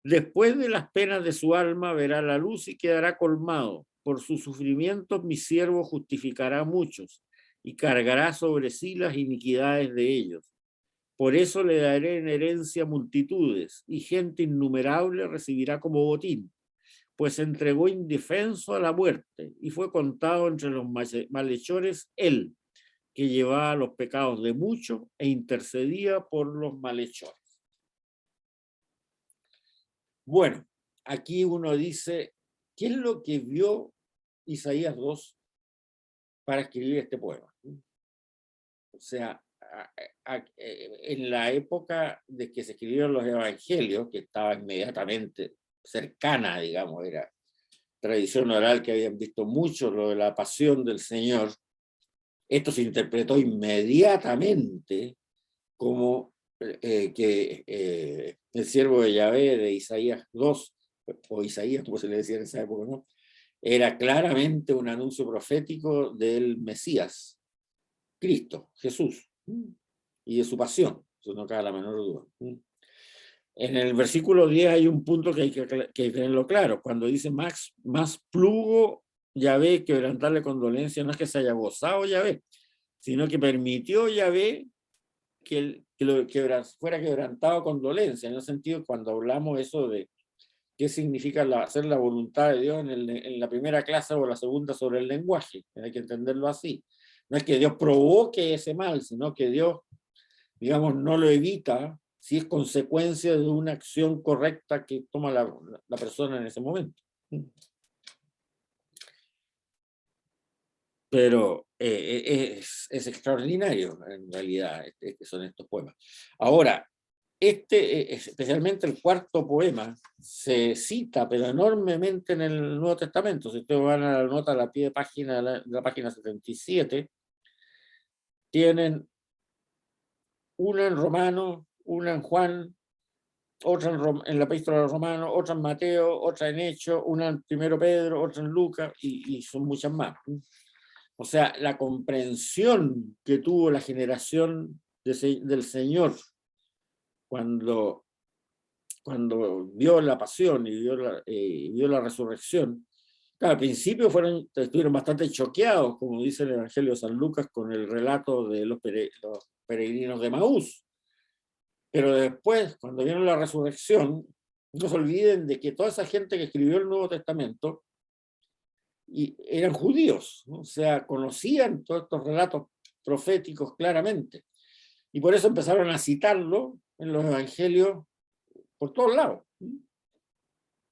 Speaker 1: Después de las penas de su alma verá la luz y quedará colmado. Por sus sufrimientos mi siervo justificará a muchos y cargará sobre sí las iniquidades de ellos. Por eso le daré en herencia multitudes y gente innumerable recibirá como botín, pues se entregó indefenso a la muerte y fue contado entre los malhechores él, que llevaba los pecados de muchos e intercedía por los malhechores. Bueno, aquí uno dice, ¿qué es lo que vio Isaías 2 para escribir este poema? O sea, en la época de que se escribieron los evangelios, que estaba inmediatamente cercana, digamos, era tradición oral que habían visto mucho lo de la pasión del Señor, esto se interpretó inmediatamente como que el siervo de Yahvé de Isaías 2, o Isaías, como se le decía en esa época, ¿no? Era claramente un anuncio profético del Mesías, Cristo, Jesús, y de su pasión, eso no cabe la menor duda. En el versículo 10 hay un punto que hay que tenerlo claro, cuando dice más plugo Yahvé quebrantarle condolencia, no es que se haya gozado Yahvé, sino que permitió Yahvé que fuera quebrantado con dolencia, en el sentido cuando hablamos eso de qué significa hacer la voluntad de Dios en la primera clase o la segunda sobre el lenguaje, hay que entenderlo así. No es que Dios provoque ese mal, sino que Dios, digamos, no lo evita si es consecuencia de una acción correcta que toma la persona en ese momento. Pero es extraordinario, en realidad, que son estos poemas. Ahora, especialmente el cuarto poema, se cita, pero enormemente en el Nuevo Testamento. Si ustedes van a la nota a la pie de página, la página 77, tienen una en Romanos, una en Juan, otra en la epístola de los Romanos, otra en Mateo, otra en Hechos, una en Primero Pedro, otra en Lucas, y son muchas más. O sea, la comprensión que tuvo la generación del Señor cuando vio la pasión y vio la resurrección, claro, al principio estuvieron bastante choqueados, como dice el Evangelio de San Lucas, con el relato de los peregrinos de Maús. Pero después, cuando vieron la resurrección, no se olviden de que toda esa gente que escribió el Nuevo Testamento eran judíos, ¿no? O sea, conocían todos estos relatos proféticos claramente. Y por eso empezaron a citarlo en los evangelios por todos lados.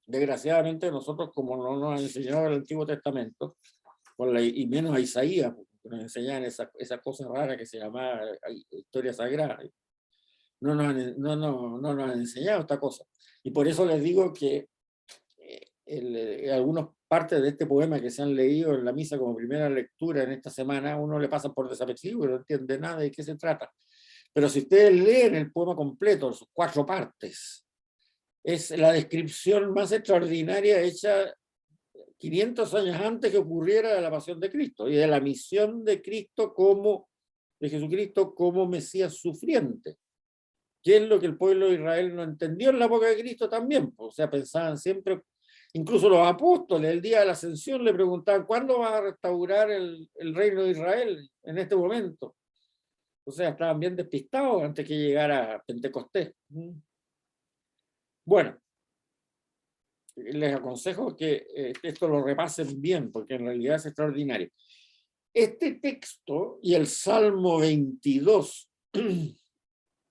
Speaker 1: Desgraciadamente nosotros, como no nos han enseñado el Antiguo Testamento, y menos a Isaías, porque nos enseñan esa cosa rara que se llama historia sagrada, no nos han enseñado esta cosa. Y por eso les digo que algunas partes de este poema que se han leído en la misa como primera lectura en esta semana, uno le pasa por desapercibido y no entiende nada de qué se trata. Pero si ustedes leen el poema completo, sus 4 partes, es la descripción más extraordinaria hecha 500 años antes que ocurriera de la pasión de Cristo y de la misión de Cristo de Jesucristo como Mesías sufriente, ¿Qué es lo que el pueblo de Israel no entendió en la época de Cristo también? O sea, pensaban siempre, incluso los apóstoles, el día de la ascensión le preguntaban, ¿cuándo va a restaurar el reino de Israel en este momento? O sea, estaban bien despistados antes que llegara Pentecostés. Bueno, les aconsejo que esto lo repasen bien, porque en realidad es extraordinario. Este texto y el Salmo 22,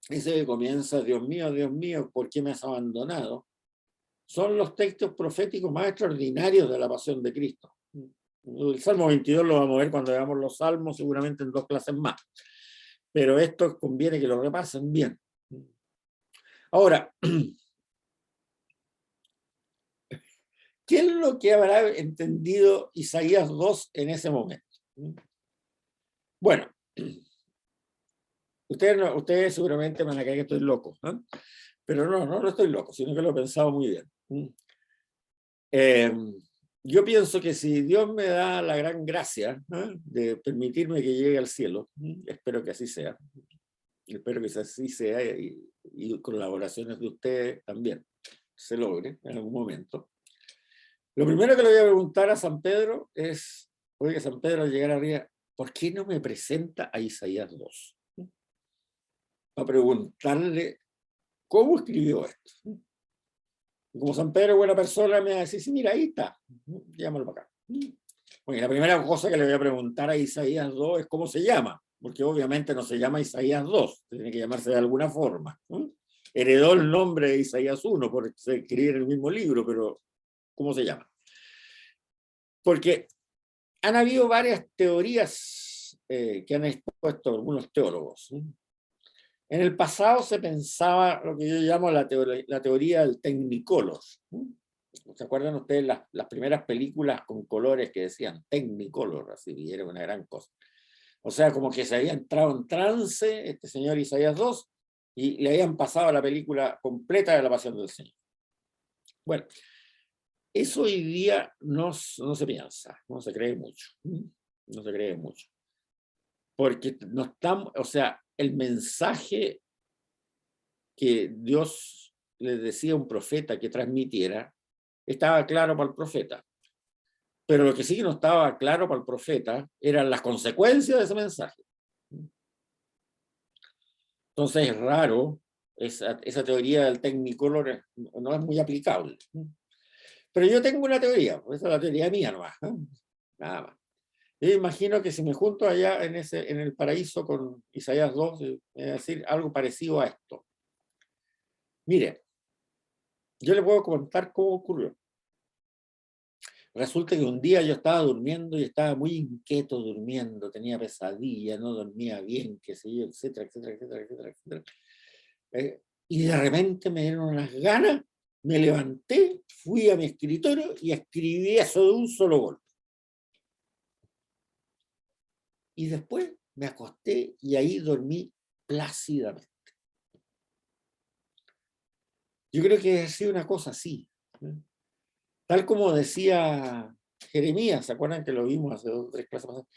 Speaker 1: ese que comienza, Dios mío, ¿por qué me has abandonado?, son los textos proféticos más extraordinarios de la pasión de Cristo. El Salmo 22 lo vamos a ver cuando veamos los salmos, seguramente en 2 clases más. Pero esto conviene que lo repasen bien. Ahora, ¿qué es lo que habrá entendido Isaías 2 en ese momento? Bueno, ustedes seguramente van a creer que estoy loco, ¿eh? Pero no estoy loco, sino que lo he pensado muy bien. Yo pienso que si Dios me da la gran gracia, ¿eh?, de permitirme que llegue al cielo, espero que así sea, espero que así sea, y con las oraciones de ustedes también se logre en algún momento. Lo primero que le voy a preguntar a San Pedro es, oiga, San Pedro, al llegar arriba, ¿por qué no me presenta a Isaías 2? A preguntarle cómo escribió esto. Como San Pedro es buena persona, me va a decir, sí, mira, ahí está, llámalo para acá. Bueno, la primera cosa que le voy a preguntar a Isaías 2 es cómo se llama, porque obviamente no se llama Isaías 2, tiene que llamarse de alguna forma. Heredó el nombre de Isaías 1 por escribir el mismo libro, pero ¿cómo se llama? Porque han habido varias teorías que han expuesto algunos teólogos. En el pasado se pensaba lo que yo llamo la teoría del Technicolor. ¿Se acuerdan ustedes las primeras películas con colores que decían Technicolor? Así, era una gran cosa. O sea, como que se había entrado en trance este señor Isaías 2 y le habían pasado la película completa de la Pasión del Señor. Bueno, eso hoy día no se piensa, no se cree mucho. No se cree mucho. Porque no estamos, o sea, el mensaje que Dios le decía a un profeta que transmitiera estaba claro para el profeta. Pero lo que sí que no estaba claro para el profeta eran las consecuencias de ese mensaje. Entonces es raro, esa teoría del Technicolor no es muy aplicable. Pero yo tengo una teoría, esa es la teoría mía nomás, nada más. Yo imagino que si me junto allá en el paraíso con Isaías 2, voy a decir algo parecido a esto. Mire, yo le puedo contar cómo ocurrió. Resulta que un día yo estaba durmiendo y estaba muy inquieto durmiendo, tenía pesadillas, no dormía bien, qué sé yo, etcétera, etcétera, etcétera, etcétera, etcétera. Y de repente me dieron unas ganas, me levanté, fui a mi escritorio y escribí eso de un solo golpe. Y después me acosté y ahí dormí plácidamente. Yo creo que ha sido una cosa así. Tal como decía Jeremías, ¿se acuerdan que lo vimos hace 2 o 3 clases pasadas?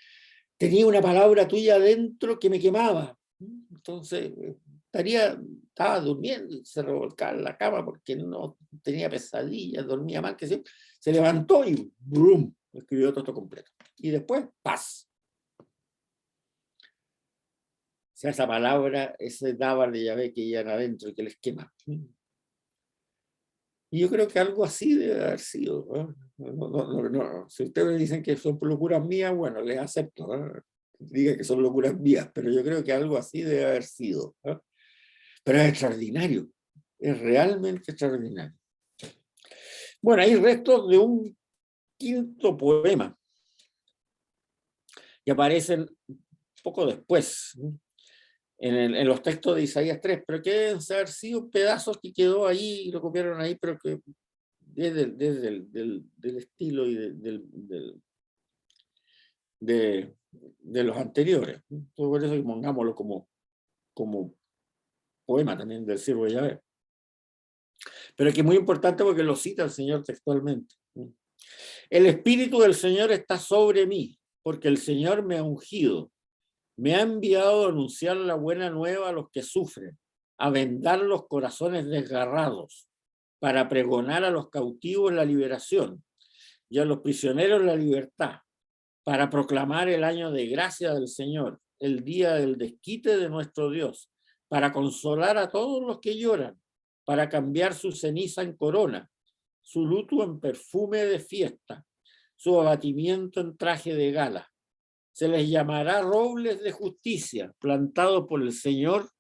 Speaker 1: Tenía una palabra tuya adentro que me quemaba. Entonces, estaba durmiendo y se revolcaba en la cama porque no tenía pesadillas, dormía mal, que se levantó y ¡brum!, escribió todo esto completo. Y después, paz. O sea, esa palabra, ese dábar de Yahvé que llevan adentro y que les quema. Y yo creo que algo así debe haber sido. No. Si ustedes dicen que son locuras mías, bueno, les acepto. Diga que son locuras mías, pero yo creo que algo así debe haber sido. Pero es extraordinario, es realmente extraordinario. Bueno, hay restos de un 5.º poema que aparecen poco después en los textos de Isaías 3, pero que deben haber sido pedazos que quedó ahí y lo copiaron ahí, pero que desde del estilo y de los anteriores. Por eso pongámoslo como poema también del siervo de Yahvé. Pero que es muy importante porque lo cita el Señor textualmente. El Espíritu del Señor está sobre mí, porque el Señor me ha ungido. Me ha enviado a anunciar la buena nueva a los que sufren, a vendar los corazones desgarrados, para pregonar a los cautivos la liberación y a los prisioneros la libertad, para proclamar el año de gracia del Señor, el día del desquite de nuestro Dios, para consolar a todos los que lloran, para cambiar su ceniza en corona, su luto en perfume de fiesta, su abatimiento en traje de gala. Se les llamará robles de justicia, plantados por el Señor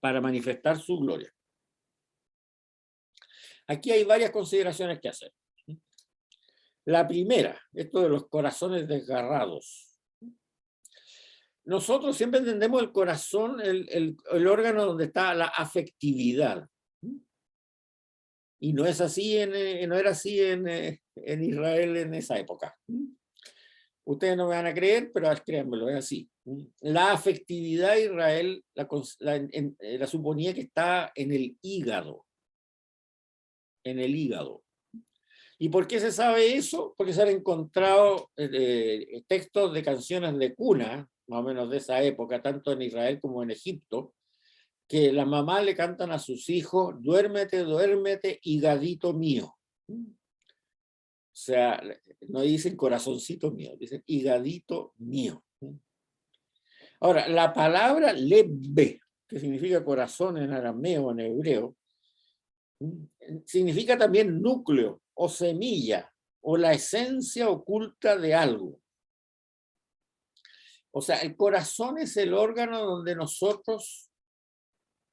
Speaker 1: para manifestar su gloria. Aquí hay varias consideraciones que hacer. La primera, esto de los corazones desgarrados. Nosotros siempre entendemos el corazón, el órgano donde está la afectividad. Y no es así no era así en Israel en esa época. Ustedes no me van a creer, pero créanmelo, es así. La afectividad de Israel la suponía que está en el hígado. En el hígado. ¿Y por qué se sabe eso? Porque se han encontrado textos de canciones de cuna, más o menos de esa época, tanto en Israel como en Egipto, que las mamás le cantan a sus hijos, duérmete, duérmete, higadito mío. O sea, no dicen corazoncito mío, dicen higadito mío. Ahora, la palabra lebbe, que significa corazón en arameo, en hebreo, significa también núcleo o semilla o la esencia oculta de algo. O sea, el corazón es el órgano donde nosotros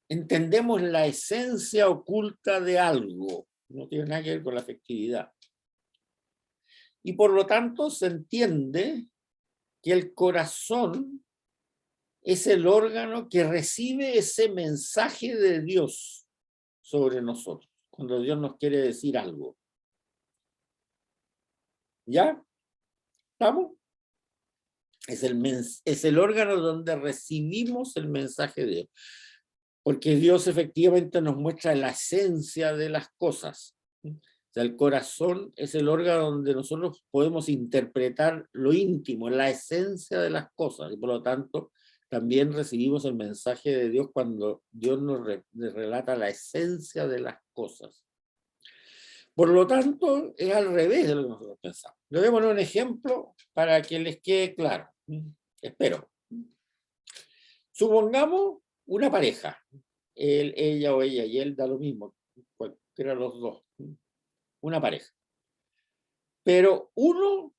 Speaker 1: entendemos la esencia oculta de algo. No tiene nada que ver con la afectividad. Y por lo tanto se entiende que el corazón es el órgano que recibe ese mensaje de Dios sobre nosotros, cuando Dios nos quiere decir algo. ¿Ya? ¿Estamos? Es el órgano donde recibimos el mensaje de Dios. Porque Dios efectivamente nos muestra la esencia de las cosas. O sea, el corazón es el órgano donde nosotros podemos interpretar lo íntimo, la esencia de las cosas. Y por lo tanto, también recibimos el mensaje de Dios cuando Dios nos relata la esencia de las cosas. Por lo tanto, es al revés de lo que nosotros pensamos. Le voy a poner un ejemplo para que les quede claro. Espero. Supongamos una pareja. Él, ella o ella y él, da lo mismo. Cualquiera de los dos. Una pareja. Pero uno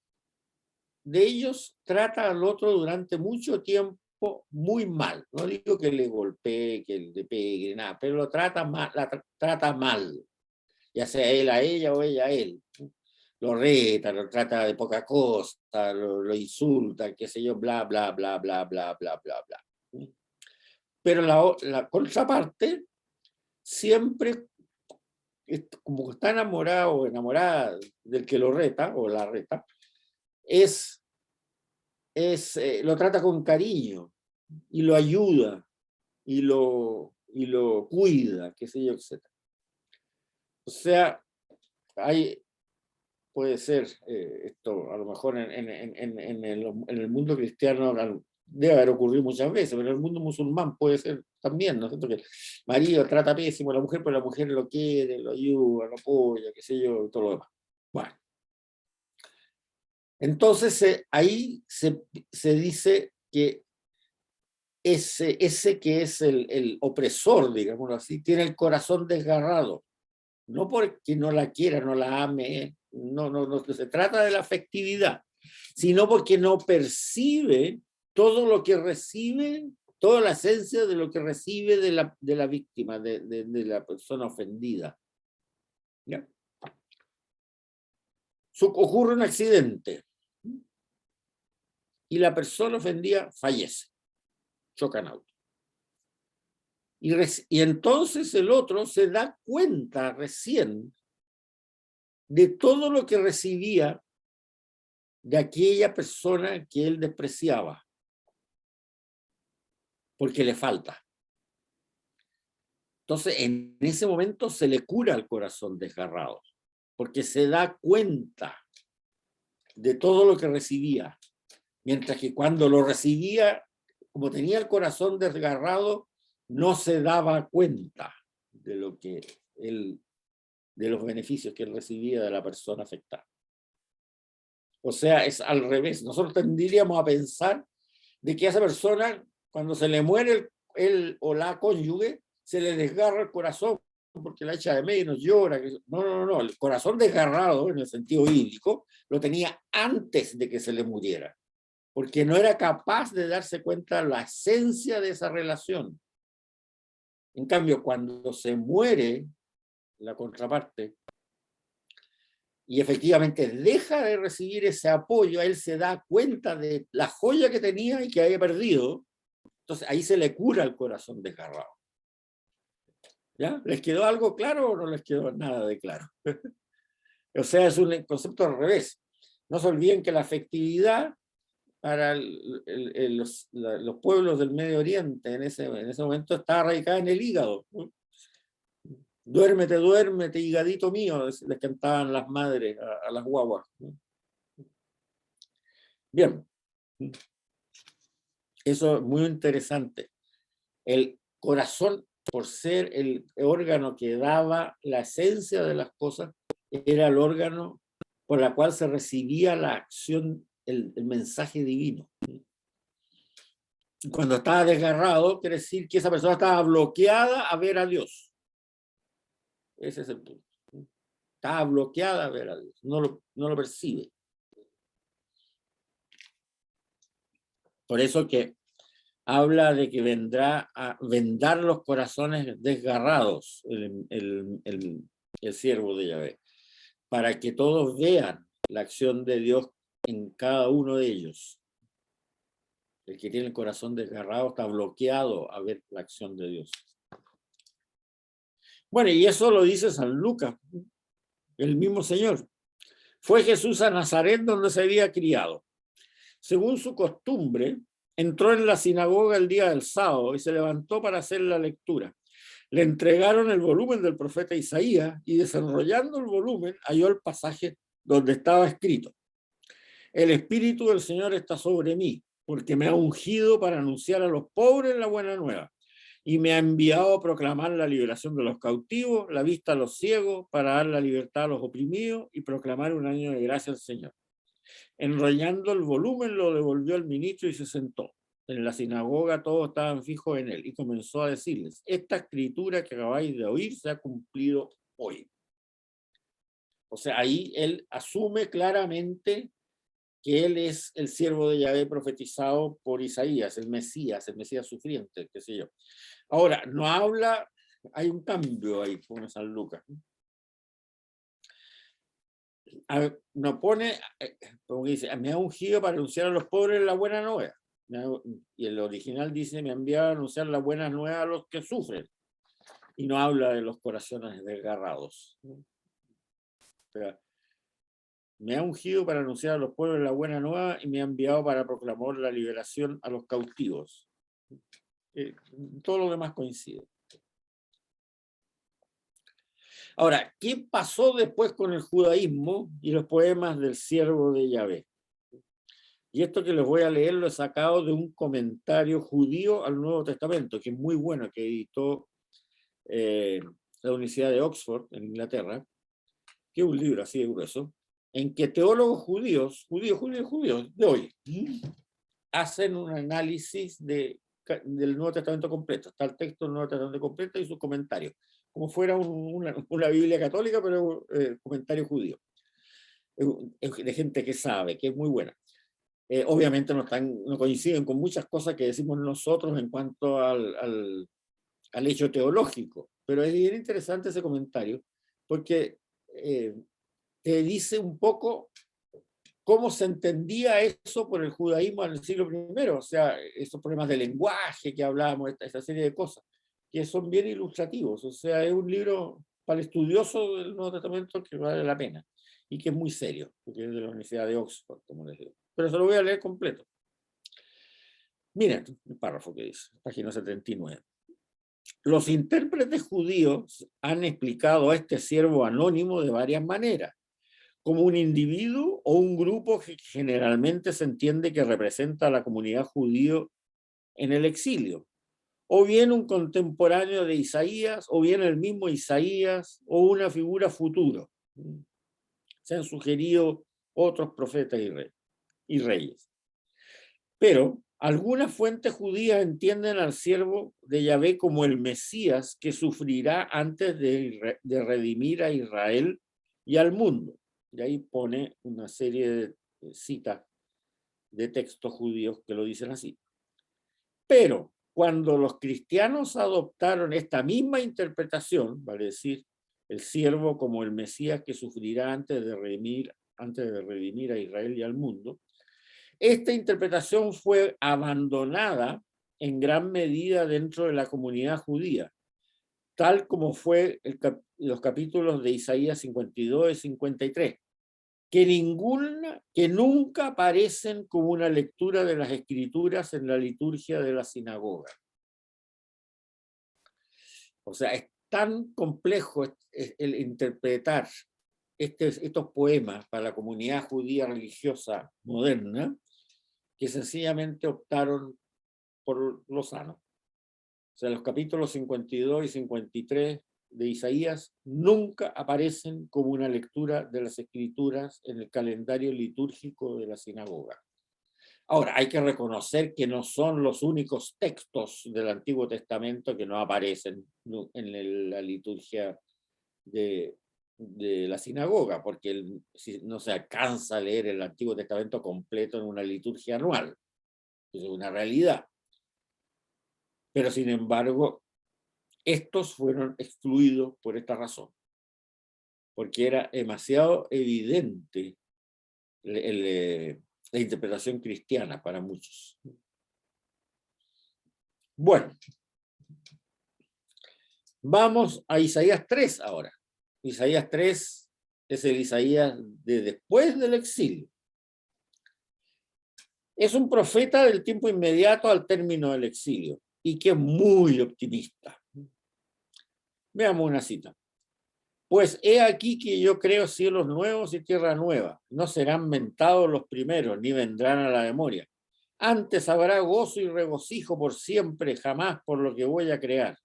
Speaker 1: de ellos trata al otro durante mucho tiempo muy mal. No digo que le golpee, que le pegue, nada, pero lo trata mal, trata mal. Ya sea él a ella o ella a él. Lo reta, lo trata de poca cosa, lo insulta, qué sé yo, bla, bla, bla, bla, bla, bla, bla, bla. Pero la contraparte siempre, como está enamorado o enamorada del que lo reta o la reta, lo trata con cariño y lo ayuda y lo cuida, qué sé yo, etc. O sea, puede ser esto, a lo mejor en el mundo cristiano debe haber ocurrido muchas veces, pero en el mundo musulmán puede ser también, ¿no es cierto? Que el marido trata pésimo a la mujer, pero la mujer lo quiere, lo ayuda, lo apoya, qué sé yo, y todo lo demás. Bueno. Entonces ahí se dice que ese que es el opresor, digámoslo así, tiene el corazón desgarrado. No porque no la quiera, no la ame, no se trata de la afectividad, sino porque no percibe todo lo que recibe, toda la esencia de lo que recibe de la víctima, de la persona ofendida. ¿Ya? Ocurre un accidente y la persona ofendida fallece, choca en auto. Y entonces el otro se da cuenta recién de todo lo que recibía de aquella persona que él despreciaba, porque le falta. Entonces, en ese momento se le cura el corazón desgarrado, porque se da cuenta de todo lo que recibía, mientras que cuando lo recibía, como tenía el corazón desgarrado, no se daba cuenta de lo que de los beneficios que él recibía de la persona afectada. O sea, es al revés. Nosotros tendríamos a pensar de que a esa persona, cuando se le muere él o la cónyuge, se le desgarra el corazón porque la echa de menos, llora. No. El corazón desgarrado, en el sentido bíblico, lo tenía antes de que se le muriera, porque no era capaz de darse cuenta de la esencia de esa relación. En cambio, cuando se muere la contraparte y efectivamente deja de recibir ese apoyo, él se da cuenta de la joya que tenía y que había perdido. Entonces ahí se le cura el corazón desgarrado. ¿Ya? ¿Les quedó algo claro o no les quedó nada de claro? O sea, es un concepto al revés. No se olviden que la afectividad para los pueblos del Medio Oriente en ese momento está arraigada en el hígado. Duérmete, duérmete, higadito mío, les cantaban las madres a las guaguas. Bien, eso es muy interesante. El corazón, por ser el órgano que daba la esencia de las cosas, era el órgano por el cual se recibía la acción, el mensaje divino. Cuando estaba desgarrado, quiere decir que esa persona estaba bloqueada a ver a Dios. Ese es el punto. Estaba bloqueada a ver a Dios, no lo percibe. Por eso que habla de que vendrá a vendar los corazones desgarrados el siervo de Yahvé, para que todos vean la acción de Dios en cada uno de ellos. El que tiene el corazón desgarrado está bloqueado a ver la acción de Dios. Bueno, y eso lo dice San Lucas, el mismo Señor. Fue Jesús a Nazaret donde se había criado. Según su costumbre, entró en la sinagoga el día del sábado y se levantó para hacer la lectura. Le entregaron el volumen del profeta Isaías y desenrollando el volumen halló el pasaje donde estaba escrito: el Espíritu del Señor está sobre mí, porque me ha ungido para anunciar a los pobres la buena nueva y me ha enviado a proclamar la liberación de los cautivos, la vista a los ciegos, para dar la libertad a los oprimidos y proclamar un año de gracia al Señor. Enrollando el volumen lo devolvió al ministro y se sentó. En la sinagoga todos estaban fijos en él y comenzó a decirles: esta escritura que acabáis de oír se ha cumplido hoy. O sea, ahí él asume claramente que él es el siervo de Yahvé profetizado por Isaías, el Mesías sufriente, qué sé yo. Ahora, no habla, hay un cambio ahí, pone San Lucas. No pone, como que dice, me ha ungido para anunciar a los pobres la buena nueva. Y el original dice, me ha enviado a anunciar la buena nueva a los que sufren. Y no habla de los corazones desgarrados. Pero, me ha ungido para anunciar a los pueblos la buena nueva y me ha enviado para proclamar la liberación a los cautivos. Todo lo demás coincide. Ahora, ¿qué pasó después con el judaísmo y los poemas del siervo de Yahvé? Y esto que les voy a leer lo he sacado de un comentario judío al Nuevo Testamento, que es muy bueno, que editó la Universidad de Oxford, en Inglaterra, que es un libro así de grueso, en que teólogos judíos de hoy, hacen un análisis del Nuevo Testamento completo. Está el texto del Nuevo Testamento completo y sus comentarios, como fuera una Biblia católica, pero comentario judío, de gente que sabe, que es muy buena. Obviamente no coinciden con muchas cosas que decimos nosotros en cuanto al hecho teológico, pero es bien interesante ese comentario, porque te dice un poco cómo se entendía eso por el judaísmo en el siglo I, o sea, esos problemas de lenguaje que hablábamos, esta serie de cosas, que son bien ilustrativos, o sea, es un libro para el estudioso del Nuevo Testamento que vale la pena, y que es muy serio, porque es de la Universidad de Oxford, como les digo. Pero se lo voy a leer completo. Miren el párrafo que dice, página 79. Los intérpretes judíos han explicado a este siervo anónimo de varias maneras, como un individuo o un grupo que generalmente se entiende que representa a la comunidad judía en el exilio, o bien un contemporáneo de Isaías, o bien el mismo Isaías, o una figura futuro. Se han sugerido otros profetas y reyes. Pero algunas fuentes judías entienden al siervo de Yahvé como el Mesías que sufrirá antes de redimir a Israel y al mundo. Y ahí pone una serie de citas de textos judíos que lo dicen así. Pero cuando los cristianos adoptaron esta misma interpretación, vale decir, el siervo como el Mesías que sufrirá antes de redimir a Israel y al mundo, esta interpretación fue abandonada en gran medida dentro de la comunidad judía, tal como fue los capítulos de Isaías 52 y 53, que nunca aparecen como una lectura de las escrituras en la liturgia de la sinagoga. O sea, es tan complejo el interpretar estos poemas para la comunidad judía religiosa moderna, que sencillamente optaron por lo sano. O sea, los capítulos 52 y 53 de Isaías nunca aparecen como una lectura de las escrituras en el calendario litúrgico de la sinagoga. Ahora, hay que reconocer que no son los únicos textos del Antiguo Testamento que no aparecen en la liturgia de la sinagoga, porque no se alcanza a leer el Antiguo Testamento completo en una liturgia anual. Eso es una realidad. Pero sin embargo, estos fueron excluidos por esta razón, porque era demasiado evidente la interpretación cristiana para muchos. Bueno, vamos a Isaías 3 ahora. Isaías 3 es el Isaías de después del exilio. Es un profeta del tiempo inmediato al término del exilio y que es muy optimista. Veamos una cita. Pues he aquí que yo creo cielos nuevos y tierra nueva. No serán mentados los primeros, ni vendrán a la memoria. Antes habrá gozo y regocijo por siempre, jamás por lo que voy a crear.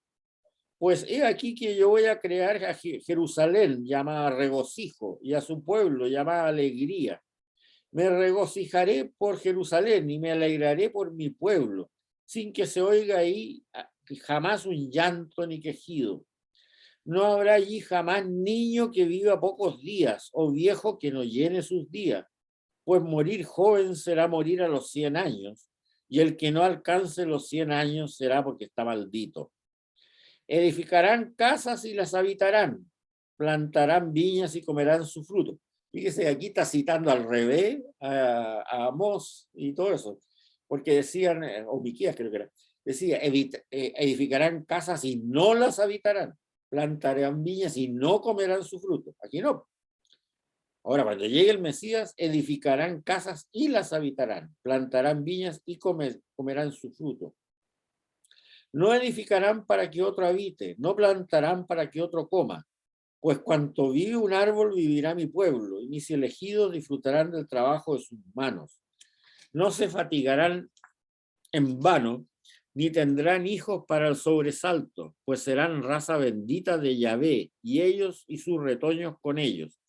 Speaker 1: Pues he aquí que yo voy a crear a Jerusalén, llamada regocijo, y a su pueblo, llamada alegría. Me regocijaré por Jerusalén y me alegraré por mi pueblo, sin que se oiga ahí jamás un llanto ni quejido. No habrá allí jamás niño que viva pocos días, o viejo que no llene sus días, pues morir joven será morir a los 100 años, y el que no alcance los 100 años será porque está maldito. Edificarán casas y las habitarán, plantarán viñas y comerán su fruto. Fíjese, aquí está citando al revés a Amós y todo eso, porque decían, o Miqueas creo que era, decía, edificarán casas y no las habitarán, plantarán viñas y no comerán su fruto. Aquí no. Ahora, cuando llegue el Mesías, edificarán casas y las habitarán, plantarán viñas y comerán su fruto. No edificarán para que otro habite, no plantarán para que otro coma, pues cuanto vive un árbol vivirá mi pueblo, y mis elegidos disfrutarán del trabajo de sus manos. No se fatigarán en vano, ni tendrán hijos para el sobresalto, pues serán raza bendita de Yahvé, y ellos y sus retoños con ellos.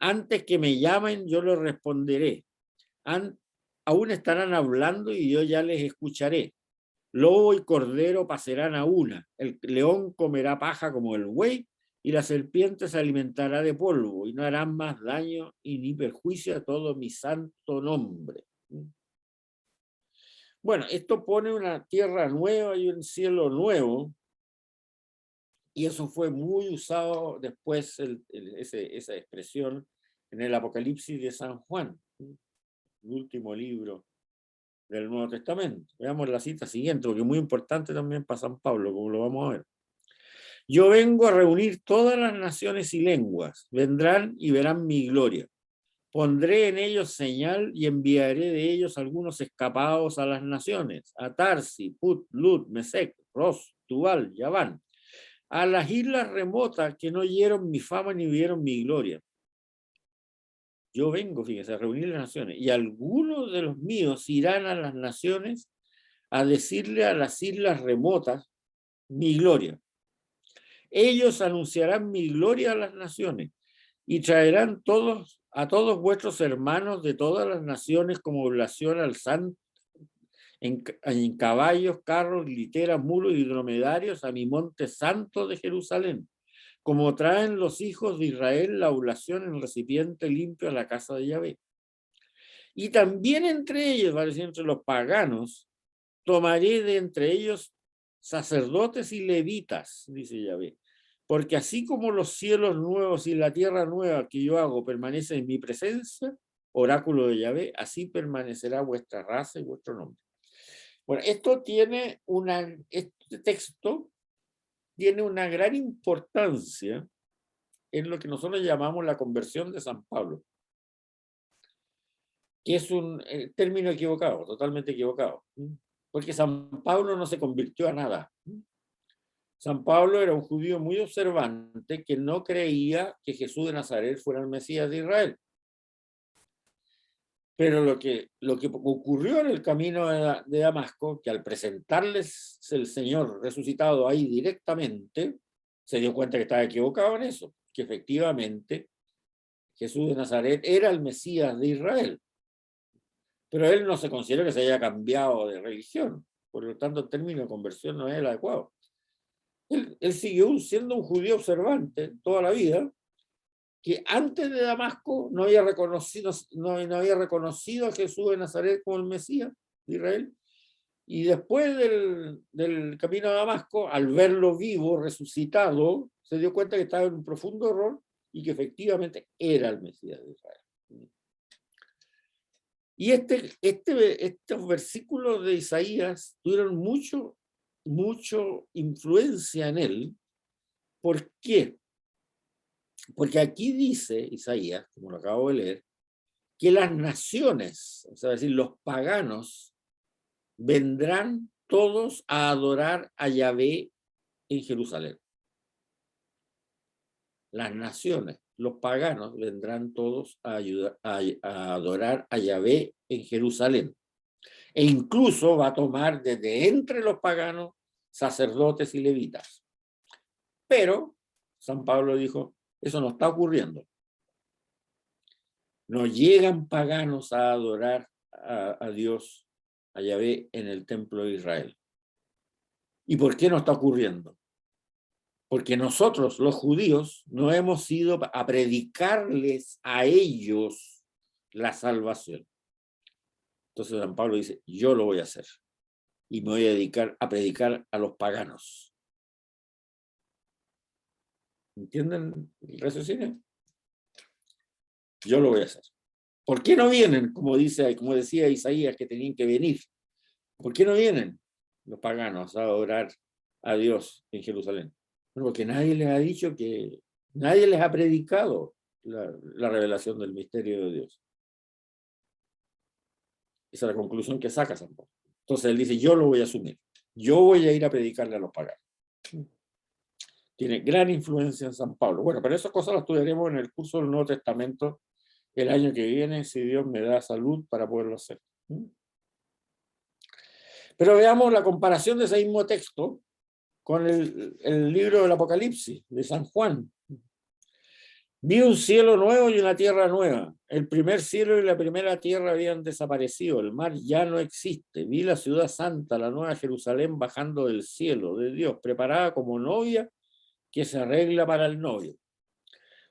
Speaker 1: Antes que me llamen, yo les responderé. Aún estarán hablando y yo ya les escucharé. Lobo y cordero pasarán a una, el león comerá paja como el buey, y la serpiente se alimentará de polvo, y no harán más daño y ni perjuicio a todo mi santo nombre. Bueno, esto pone una tierra nueva y un cielo nuevo, y eso fue muy usado después, esa expresión, en el Apocalipsis de San Juan, el último libro del Nuevo Testamento. Veamos la cita siguiente, porque es muy importante también para San Pablo, como lo vamos a ver. Yo vengo a reunir todas las naciones y lenguas, vendrán y verán mi gloria. Pondré en ellos señal y enviaré de ellos algunos escapados a las naciones, a Tarsi, Put, Lut, Mesec, Ros, Tubal, Yaván, a las islas remotas que no oyeron mi fama ni vieron mi gloria. Yo vengo, fíjense, a reunir las naciones, y algunos de los míos irán a las naciones a decirle a las islas remotas mi gloria. Ellos anunciarán mi gloria a las naciones y traerán a todos vuestros hermanos de todas las naciones como oblación al santo en caballos, carros, literas, mulos y dromedarios a mi monte santo de Jerusalén, como traen los hijos de Israel la oblación en recipiente limpio a la casa de Yahvé. Y también entre ellos, va a decir, entre los paganos, tomaré de entre ellos sacerdotes y levitas, dice Yahvé, porque así como los cielos nuevos y la tierra nueva que yo hago permanecen en mi presencia, oráculo de Yahvé, así permanecerá vuestra raza y vuestro nombre. Bueno, este texto tiene una gran importancia en lo que nosotros llamamos la conversión de San Pablo, que es un término equivocado, totalmente equivocado, porque San Pablo no se convirtió a nada. San Pablo era un judío muy observante que no creía que Jesús de Nazaret fuera el Mesías de Israel. Pero lo que ocurrió en el camino de Damasco, que al presentarles el Señor resucitado ahí directamente, se dio cuenta que estaba equivocado en eso, que efectivamente Jesús de Nazaret era el Mesías de Israel. Pero él no se considera que se haya cambiado de religión, por lo tanto el término de conversión no es el adecuado. Él siguió siendo un judío observante toda la vida, que antes de Damasco no había reconocido a Jesús de Nazaret como el Mesías de Israel, y después del camino a Damasco, al verlo vivo, resucitado, se dio cuenta que estaba en un profundo error y que efectivamente era el Mesías de Israel. Y estos versículos de Isaías tuvieron mucho influencia en él. ¿Por qué? Porque aquí dice Isaías, como lo acabo de leer, que las naciones, o sea, es decir, los paganos, vendrán todos a adorar a Yahvé en Jerusalén. Las naciones, los paganos, vendrán todos a adorar a Yahvé en Jerusalén. E incluso va a tomar desde entre los paganos sacerdotes y levitas. Pero San Pablo dijo, eso no está ocurriendo. No llegan paganos a adorar a Dios, a Yahvé, en el templo de Israel. ¿Y por qué no está ocurriendo? Porque nosotros, los judíos, no hemos ido a predicarles a ellos la salvación. Entonces San Pablo dice, yo lo voy a hacer. Y me voy a dedicar a predicar a los paganos. ¿Entienden el raciocinio? Yo lo voy a hacer. ¿Por qué no vienen? Como decía Isaías, que tenían que venir. ¿Por qué no vienen los paganos a adorar a Dios en Jerusalén? Bueno, porque nadie les ha dicho nadie les ha predicado la revelación del misterio de Dios. Esa es la conclusión que saca San Pablo. Entonces él dice, yo lo voy a asumir. Yo voy a ir a predicarle a los paganos. Tiene gran influencia en San Pablo. Bueno, pero esas cosas las estudiaremos en el curso del Nuevo Testamento el año que viene, si Dios me da salud para poderlo hacer. Pero veamos la comparación de ese mismo texto con el libro del Apocalipsis de San Juan. Vi un cielo nuevo y una tierra nueva. El primer cielo y la primera tierra habían desaparecido. El mar ya no existe. Vi la ciudad santa, la nueva Jerusalén, bajando del cielo de Dios, preparada como novia que se arregla para el novio.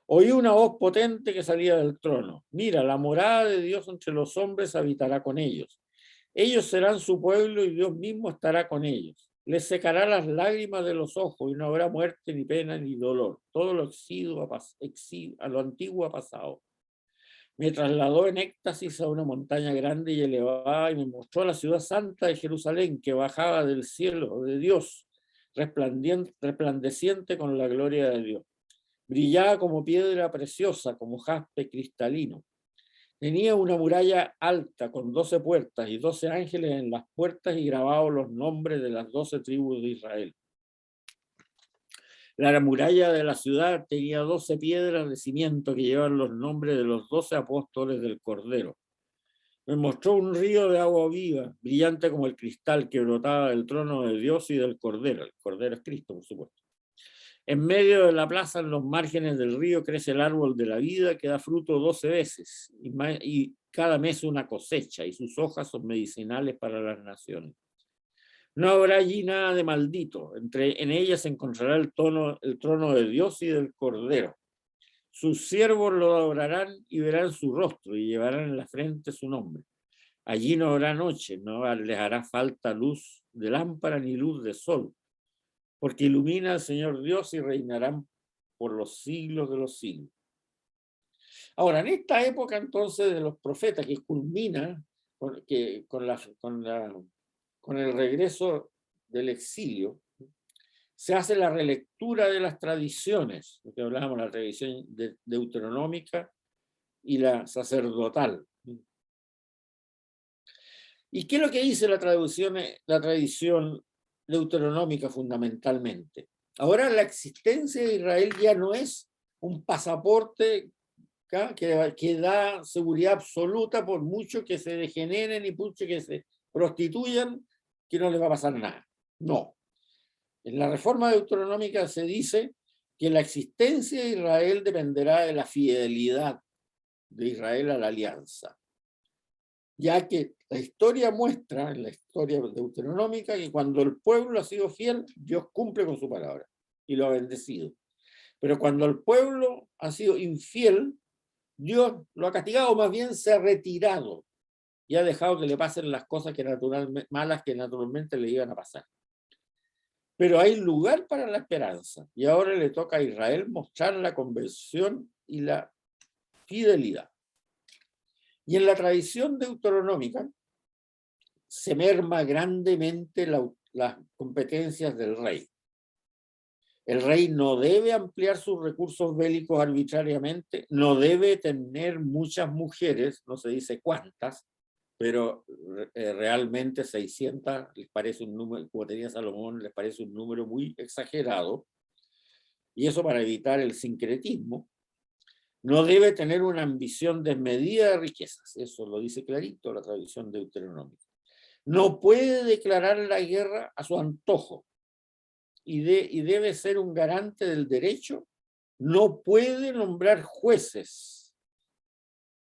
Speaker 1: Oí una voz potente que salía del trono. Mira, la morada de Dios entre los hombres habitará con ellos. Ellos serán su pueblo y Dios mismo estará con ellos. Les secará las lágrimas de los ojos y no habrá muerte, ni pena, ni dolor. Todo lo a lo antiguo ha pasado. Me trasladó en éxtasis a una montaña grande y elevada y me mostró la ciudad santa de Jerusalén que bajaba del cielo de Dios, resplandeciente con la gloria de Dios. Brillaba como piedra preciosa, como jaspe cristalino. Tenía una muralla alta con 12 puertas y 12 ángeles en las puertas y grabados los nombres de las 12 tribus de Israel. La muralla de la ciudad tenía 12 piedras de cimiento que llevan los nombres de los 12 apóstoles del Cordero. Me mostró un río de agua viva, brillante como el cristal, que brotaba del trono de Dios y del Cordero. El Cordero es Cristo, por supuesto. En medio de la plaza, en los márgenes del río, crece el árbol de la vida, que da fruto 12 veces, y cada mes una cosecha, y sus hojas son medicinales para las naciones. No habrá allí nada de maldito. En ellas se encontrará el trono de Dios y del Cordero. Sus siervos lo adorarán y verán su rostro y llevarán en la frente su nombre. Allí no habrá noche, no les hará falta luz de lámpara ni luz de sol, porque ilumina al Señor Dios y reinarán por los siglos de los siglos. Ahora, en esta época entonces de los profetas, que culmina con el regreso del exilio, se hace la relectura de las tradiciones, lo que hablábamos, la tradición deuteronómica y la sacerdotal. ¿Y qué es lo que dice la tradición deuteronómica fundamentalmente? Ahora la existencia de Israel ya no es un pasaporte que da seguridad absoluta por mucho que se degeneren y mucho que se prostituyan, que no les va a pasar nada. No. En la reforma deuteronómica se dice que la existencia de Israel dependerá de la fidelidad de Israel a la alianza, ya que la historia muestra, en la historia deuteronómica, que cuando el pueblo ha sido fiel, Dios cumple con su palabra y lo ha bendecido. Pero cuando el pueblo ha sido infiel, Dios lo ha castigado, o más bien se ha retirado y ha dejado que le pasen las cosas malas que naturalmente le iban a pasar. Pero hay lugar para la esperanza, y ahora le toca a Israel mostrar la conversión y la fidelidad. Y en la tradición deuteronómica se merma grandemente las competencias del rey. El rey no debe ampliar sus recursos bélicos arbitrariamente, no debe tener muchas mujeres, no se dice cuántas, pero realmente 600 les parece un número, como tenía Salomón, les parece un número muy exagerado, y eso para evitar el sincretismo. No debe tener una ambición desmedida de riquezas, eso lo dice clarito la tradición deuteronómica. No puede declarar la guerra a su antojo y debe ser un garante del derecho. No puede nombrar jueces.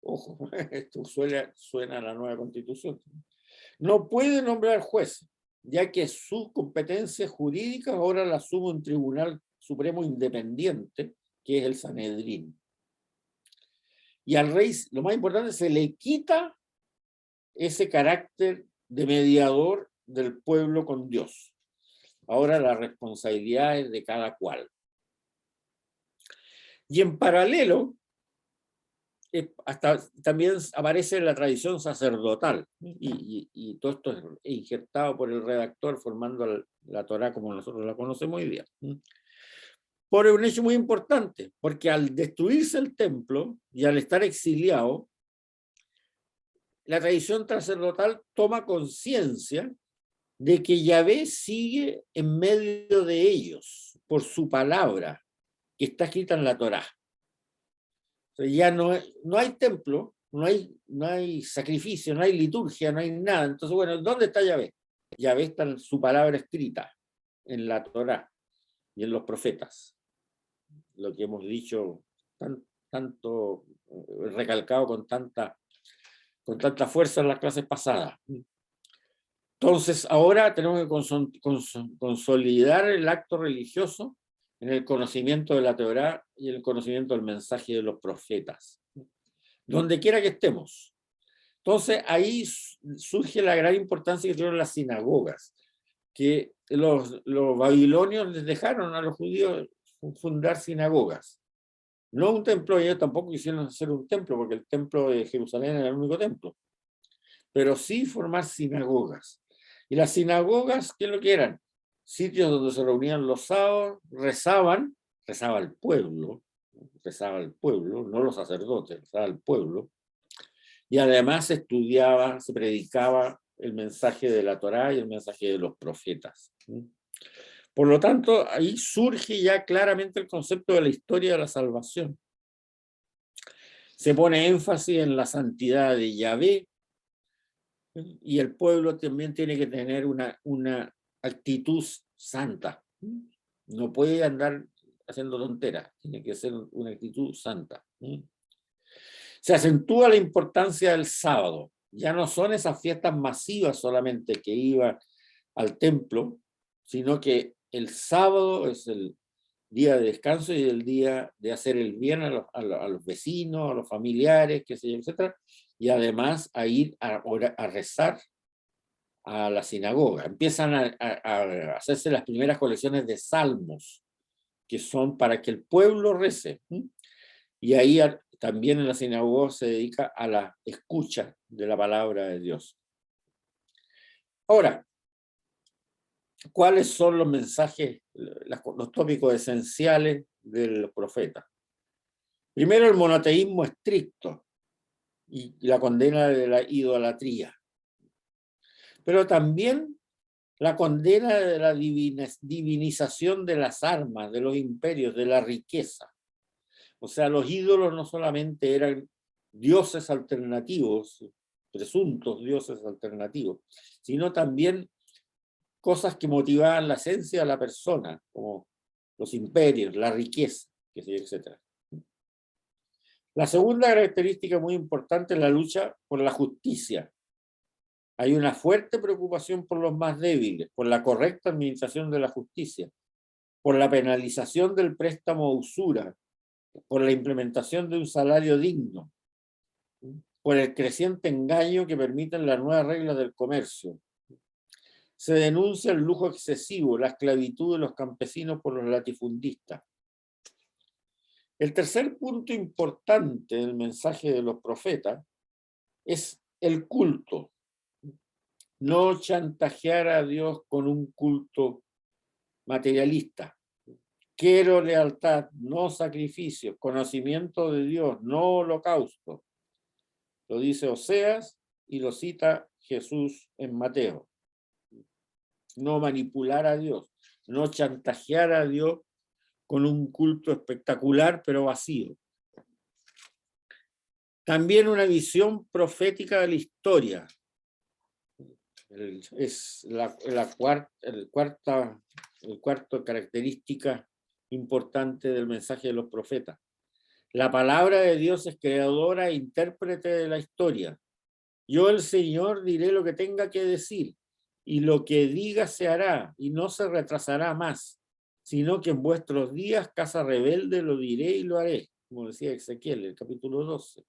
Speaker 1: Ojo, esto suena a la nueva Constitución. No puede nombrar jueces, ya que su competencia jurídica ahora la asume un tribunal supremo independiente, que es el Sanedrín. Y al rey, lo más importante, se le quita ese carácter de mediador del pueblo con Dios. Ahora la responsabilidad es de cada cual. Y en paralelo, también aparece la tradición sacerdotal, y todo esto es injertado por el redactor formando la Torá como nosotros la conocemos hoy día. Por un hecho muy importante, porque al destruirse el templo y al estar exiliado, la tradición sacerdotal toma conciencia de que Yahvé sigue en medio de ellos por su palabra que está escrita en la Torá. O sea, ya no hay templo, no hay sacrificio, no hay liturgia, no hay nada. Entonces, bueno, ¿dónde está Yahvé? Yahvé está en su palabra escrita, en la Torá y en los profetas. Lo que hemos dicho, tanto recalcado con tanta fuerza en las clases pasadas. Entonces, ahora tenemos que consolidar el acto religioso en el conocimiento de la Torá y el conocimiento del mensaje de los profetas, donde quiera que estemos. Entonces, ahí surge la gran importancia que tuvieron las sinagogas, que los babilonios les dejaron a los judíos fundar sinagogas. No un templo, ellos tampoco quisieron hacer un templo, porque el templo de Jerusalén era el único templo, pero sí formar sinagogas. Y las sinagogas, ¿qué es lo que eran? Sitios donde se reunían los sábados, rezaba el pueblo, no los sacerdotes, rezaba el pueblo, y además se estudiaba, se predicaba el mensaje de la Torá y el mensaje de los profetas. Por lo tanto, ahí surge ya claramente el concepto de la historia de la salvación. Se pone énfasis en la santidad de Yahvé Y el pueblo también tiene que tener una actitud santa. No puede andar haciendo tonteras, tiene que ser una actitud santa. Se acentúa la importancia del sábado. Ya no son esas fiestas masivas solamente que iban al templo, sino que el sábado es el día de descanso y el día de hacer el bien a los vecinos, a los familiares, qué sé yo, etc. Y además a ir a rezar a la sinagoga. Empiezan a hacerse las primeras colecciones de salmos, que son para que el pueblo rece. Y ahí también en la sinagoga se dedica a la escucha de la palabra de Dios. Ahora, ¿cuáles son los mensajes, los tópicos esenciales del profeta? Primero, el monoteísmo estricto y la condena de la idolatría. Pero también la condena de la divinización de las armas, de los imperios, de la riqueza. O sea, los ídolos no solamente eran dioses alternativos, presuntos dioses alternativos, sino también cosas que motivaban la esencia de la persona, como los imperios, la riqueza, etc. La segunda característica muy importante es la lucha por la justicia. Hay una fuerte preocupación por los más débiles, por la correcta administración de la justicia, por la penalización del préstamo a usura, por la implementación de un salario digno, por el creciente engaño que permiten las nuevas reglas del comercio. Se denuncia el lujo excesivo, la esclavitud de los campesinos por los latifundistas. El tercer punto importante del mensaje de los profetas es el culto. No chantajear a Dios con un culto materialista. Quiero lealtad, no sacrificios, conocimiento de Dios, no holocausto. Lo dice Oseas y lo cita Jesús en Mateo. No manipular a Dios, no chantajear a Dios con un culto espectacular pero vacío. También una visión profética de la historia. Es la cuarta característica importante del mensaje de los profetas. La palabra de Dios es creadora e intérprete de la historia. Yo, el Señor, diré lo que tenga que decir, y lo que diga se hará, y no se retrasará más, sino que en vuestros días, casa rebelde, lo diré y lo haré, como decía Ezequiel, el capítulo 12.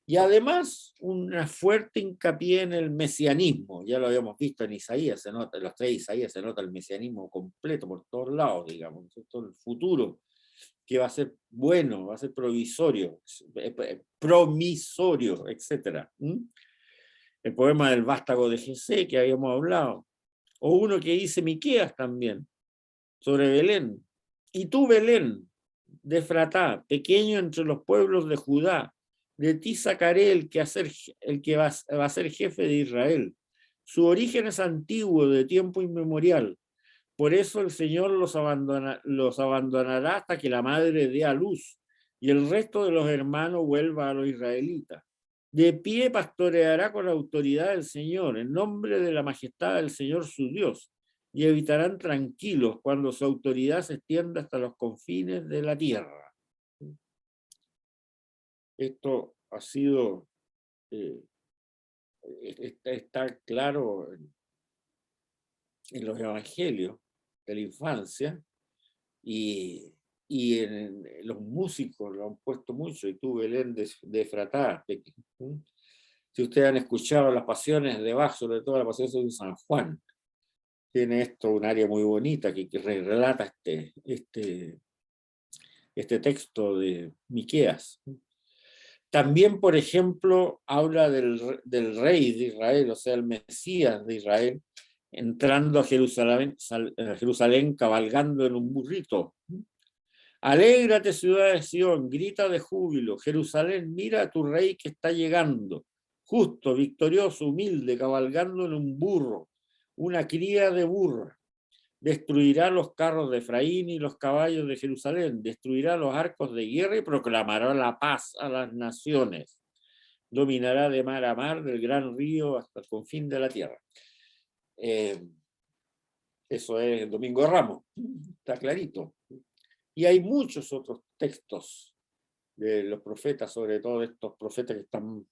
Speaker 1: Y además, una fuerte hincapié en el mesianismo. Ya lo habíamos visto en Isaías, se nota, en los 3 Isaías se nota el mesianismo completo por todos lados, digamos, todo el futuro, que va a ser bueno, va a ser promisorio, etc. El poema del vástago de Jesé, que habíamos hablado. O uno que dice Miqueas también, sobre Belén. Y tú, Belén, de Efratá, pequeño entre los pueblos de Judá, de ti sacaré el que va a ser jefe de Israel. Su origen es antiguo, de tiempo inmemorial. Por eso el Señor los abandonará hasta que la madre dé a luz y el resto de los hermanos vuelva a los israelitas. De pie pastoreará con la autoridad del Señor, en nombre de la majestad del Señor su Dios, y habitarán tranquilos cuando su autoridad se extienda hasta los confines de la tierra. Esto ha sido, está claro en los evangelios de la infancia, y en los músicos lo han puesto mucho, y tú, Belén de Efratá. Si ustedes han escuchado las pasiones de Bach, sobre todo la pasión de San Juan, tiene esto un área muy bonita que relata este texto de Miqueas. También, por ejemplo, habla del rey de Israel, o sea, el Mesías de Israel, entrando a Jerusalén cabalgando en un burrito. Alégrate, ciudad de Sión, grita de júbilo. Jerusalén, mira a tu rey que está llegando, justo, victorioso, humilde, cabalgando en un burro, una cría de burra. Destruirá los carros de Efraín y los caballos de Jerusalén, destruirá los arcos de guerra y proclamará la paz a las naciones. dominará de mar a mar, del gran río hasta el confín de la tierra. Eso es el Domingo de Ramos, está clarito. Y hay muchos otros textos de los profetas, sobre todo estos profetas que están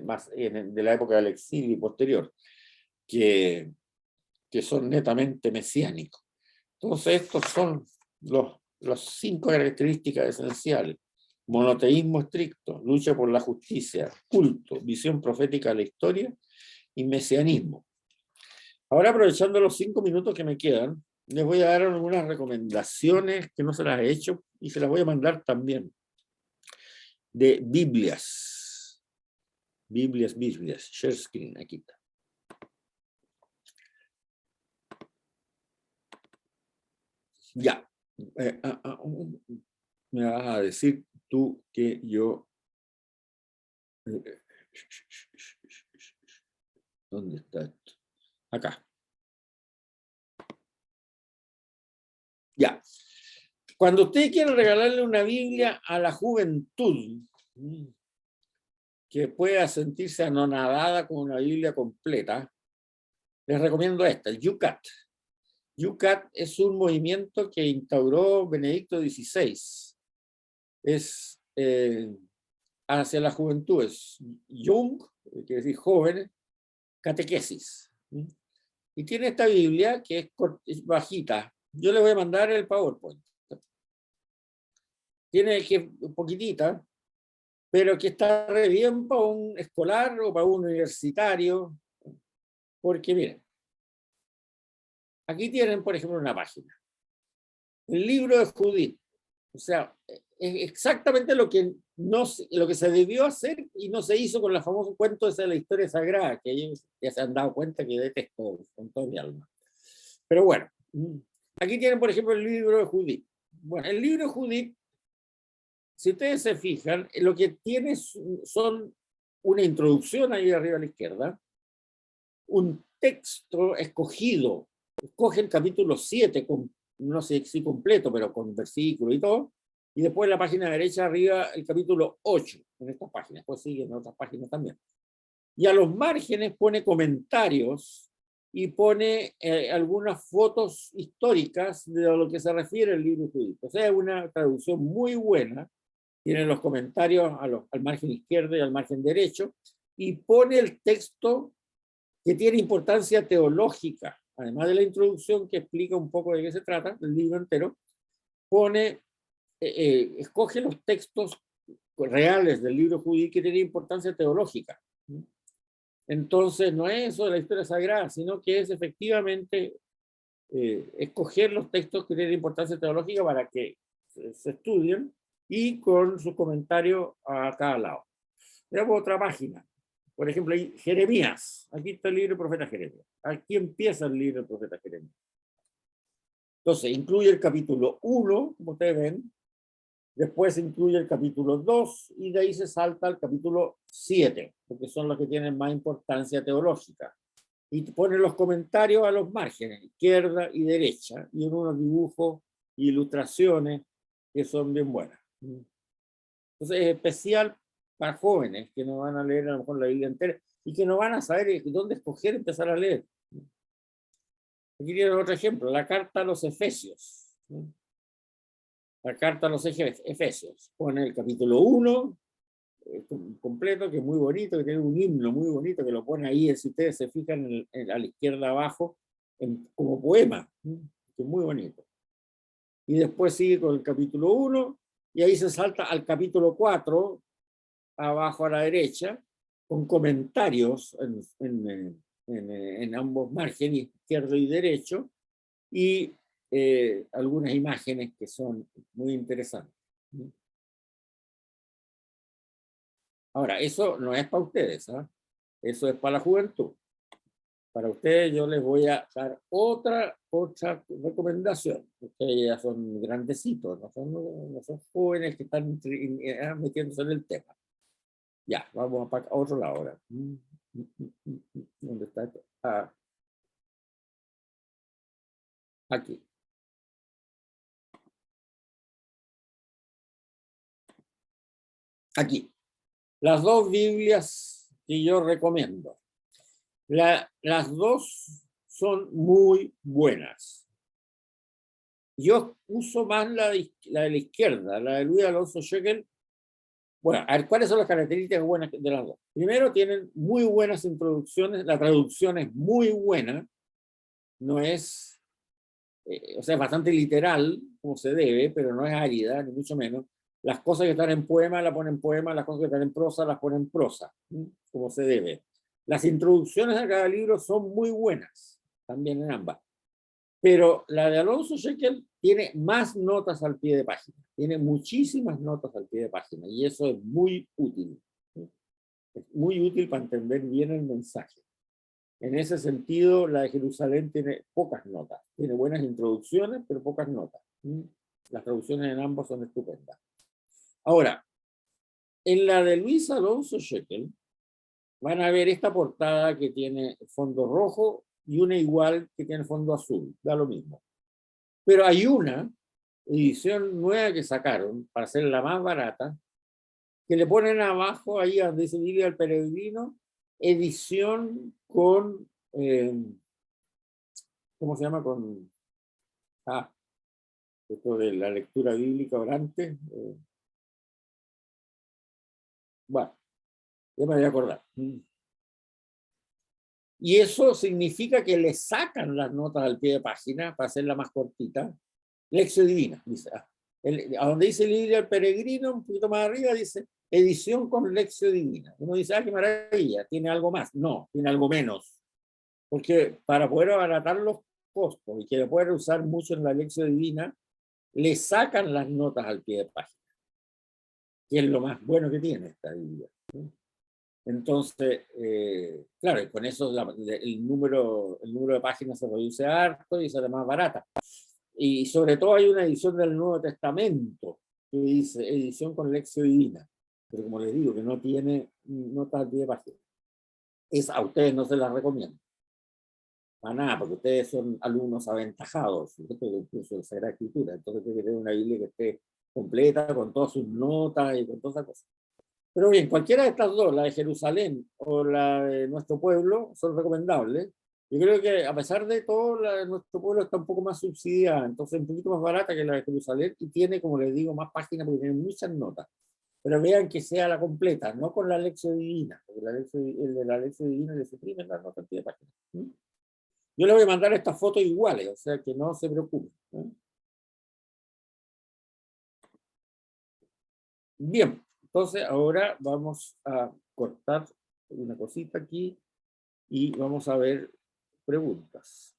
Speaker 1: más de la época del exilio y posterior, que son netamente mesiánicos. Entonces estos son las 5 características esenciales: monoteísmo estricto, lucha por la justicia, culto, visión profética de la historia y mesianismo. Ahora, aprovechando los 5 minutos que me quedan, les voy a dar algunas recomendaciones que no se las he hecho y se las voy a mandar también, de Biblias. Biblias. Share screen, aquí está. Ya. Me vas a decir tú que yo... ¿Dónde está esto? Acá. Ya. Cuando usted quiere regalarle una Biblia a la juventud, que pueda sentirse anonadada con una Biblia completa, les recomiendo esta, el YUCAT. YUCAT es un movimiento que instauró Benedicto XVI. Es hacia las juventudes. Young, quiere decir jóvenes, catequesis. Y tiene esta Biblia que es bajita. Yo le voy a mandar el PowerPoint. Tiene que poquitita, pero que está re bien para un escolar o para un universitario. Porque miren, aquí tienen, por ejemplo, una página. El libro de Judith. O sea, es exactamente lo que se debió hacer y no se hizo con el famoso cuento de la historia sagrada, que ellos ya se han dado cuenta que detesto con todo mi alma. Pero bueno, aquí tienen, por ejemplo, el libro de Judith. Bueno, el libro de Judith, si ustedes se fijan, lo que tiene son una introducción ahí arriba a la izquierda, un texto escogido, escoge el capítulo 7, no sé si completo, pero con versículo y todo, y después en la página derecha arriba el capítulo 8, en estas páginas, pues siguen en otras páginas también. Y a los márgenes pone comentarios y pone algunas fotos históricas de lo que se refiere al libro Judith. O sea, es una traducción muy buena. Tiene los comentarios al margen izquierdo y al margen derecho, y pone el texto que tiene importancia teológica, además de la introducción que explica un poco de qué se trata, el libro entero, escoge los textos reales del libro Judith que tienen importancia teológica. Entonces, no es eso de la historia sagrada, sino que es efectivamente escoger los textos que tienen importancia teológica para que se estudien y con su comentario a cada lado. Veamos otra página. Por ejemplo, Jeremías. Aquí está el libro del profeta Jeremías. Aquí empieza el libro del profeta Jeremías. Entonces, incluye el capítulo 1, como ustedes ven. Después incluye el capítulo 2 y de ahí se salta al capítulo 7, porque son los que tienen más importancia teológica. Y pone los comentarios a los márgenes, izquierda y derecha, y en unos dibujos e ilustraciones que son bien buenas. Entonces es especial para jóvenes que no van a leer a lo mejor la Biblia entera y que no van a saber dónde escoger empezar a leer. Aquí tienen otro ejemplo, la carta a los Efesios. La carta a los Efesios. Pone el capítulo 1, completo, que es muy bonito, que tiene un himno muy bonito, que lo pone ahí, si ustedes se fijan a la izquierda abajo, como poema, que es muy bonito. Y después sigue con el capítulo 1, y ahí se salta al capítulo 4, abajo a la derecha, con comentarios en ambos márgenes, izquierdo y derecho, y algunas imágenes que son muy interesantes. Ahora, eso no es para ustedes, ¿eh? Eso es para la juventud. Para ustedes yo les voy a dar otra recomendación. Ustedes ya son grandecitos, no son jóvenes que están metiéndose en el tema. Ya, vamos a otro lado ahora. ¿Dónde está esto? Aquí. Aquí. Las dos Biblias que yo recomiendo. Las dos son muy buenas. Yo uso más la de la izquierda, la de Luis Alonso Shekel. Bueno, a ver, ¿cuáles son las características buenas de las dos? Primero, tienen muy buenas introducciones, la traducción es muy buena, no es, o sea, es bastante literal, como se debe, pero no es árida, ni mucho menos. Las cosas que están en poema las ponen en poema, las cosas que están en prosa las ponen en prosa, como se debe. Las introducciones a cada libro son muy buenas, también en ambas. Pero la de Alonso Shekel tiene más notas al pie de página, tiene muchísimas notas al pie de página, y eso es muy útil. Es muy útil para entender bien el mensaje. En ese sentido, la de Jerusalén tiene pocas notas, tiene buenas introducciones, pero pocas notas. Las traducciones en ambos son estupendas. Ahora, en la de Luis Alonso Shekel, van a ver esta portada que tiene fondo rojo y una igual que tiene fondo azul, da lo mismo. Pero hay una edición nueva que sacaron para hacerla más barata, que le ponen abajo, ahí donde dice Biblia del Peregrino, edición con, ¿cómo se llama? Con, esto de la lectura bíblica orante. Bueno, ya me voy a acordar. Y eso significa que le sacan las notas al pie de página para hacerla más cortita. Lección Divina, dice. A donde dice Biblia del Peregrino, un poquito más arriba, dice edición con Lección Divina. Uno dice, qué maravilla, tiene algo más. No, tiene algo menos. Porque para poder abaratar los costos y que lo puedan usar mucho en la Lección Divina, le sacan las notas al pie de página, que es lo más bueno que tiene esta Biblia. Entonces, claro, y con eso el número de páginas se reduce harto y se más barata. Y sobre todo hay una edición del Nuevo Testamento que dice edición con Lección Divina, pero como les digo, que no tiene notas al pie de página. A ustedes no se las recomiendo. Para nada, porque ustedes son alumnos aventajados, incluso de Sagrada Escritura. Entonces tiene que tener una Biblia que esté completa, con todas sus notas y con todas esas cosas. Pero bien, cualquiera de estas dos, la de Jerusalén o la de nuestro pueblo, son recomendables. Yo creo que a pesar de todo, la de nuestro pueblo está un poco más subsidiada, entonces un poquito más barata que la de Jerusalén y tiene, como les digo, más páginas porque tiene muchas notas. Pero vean que sea la completa, no con la Lección Divina, porque el de la Lección Divina le suprimen las notas de página. Yo le voy a mandar estas fotos iguales, o sea que no se preocupen. Bien, entonces ahora vamos a cortar una cosita aquí y vamos a ver preguntas.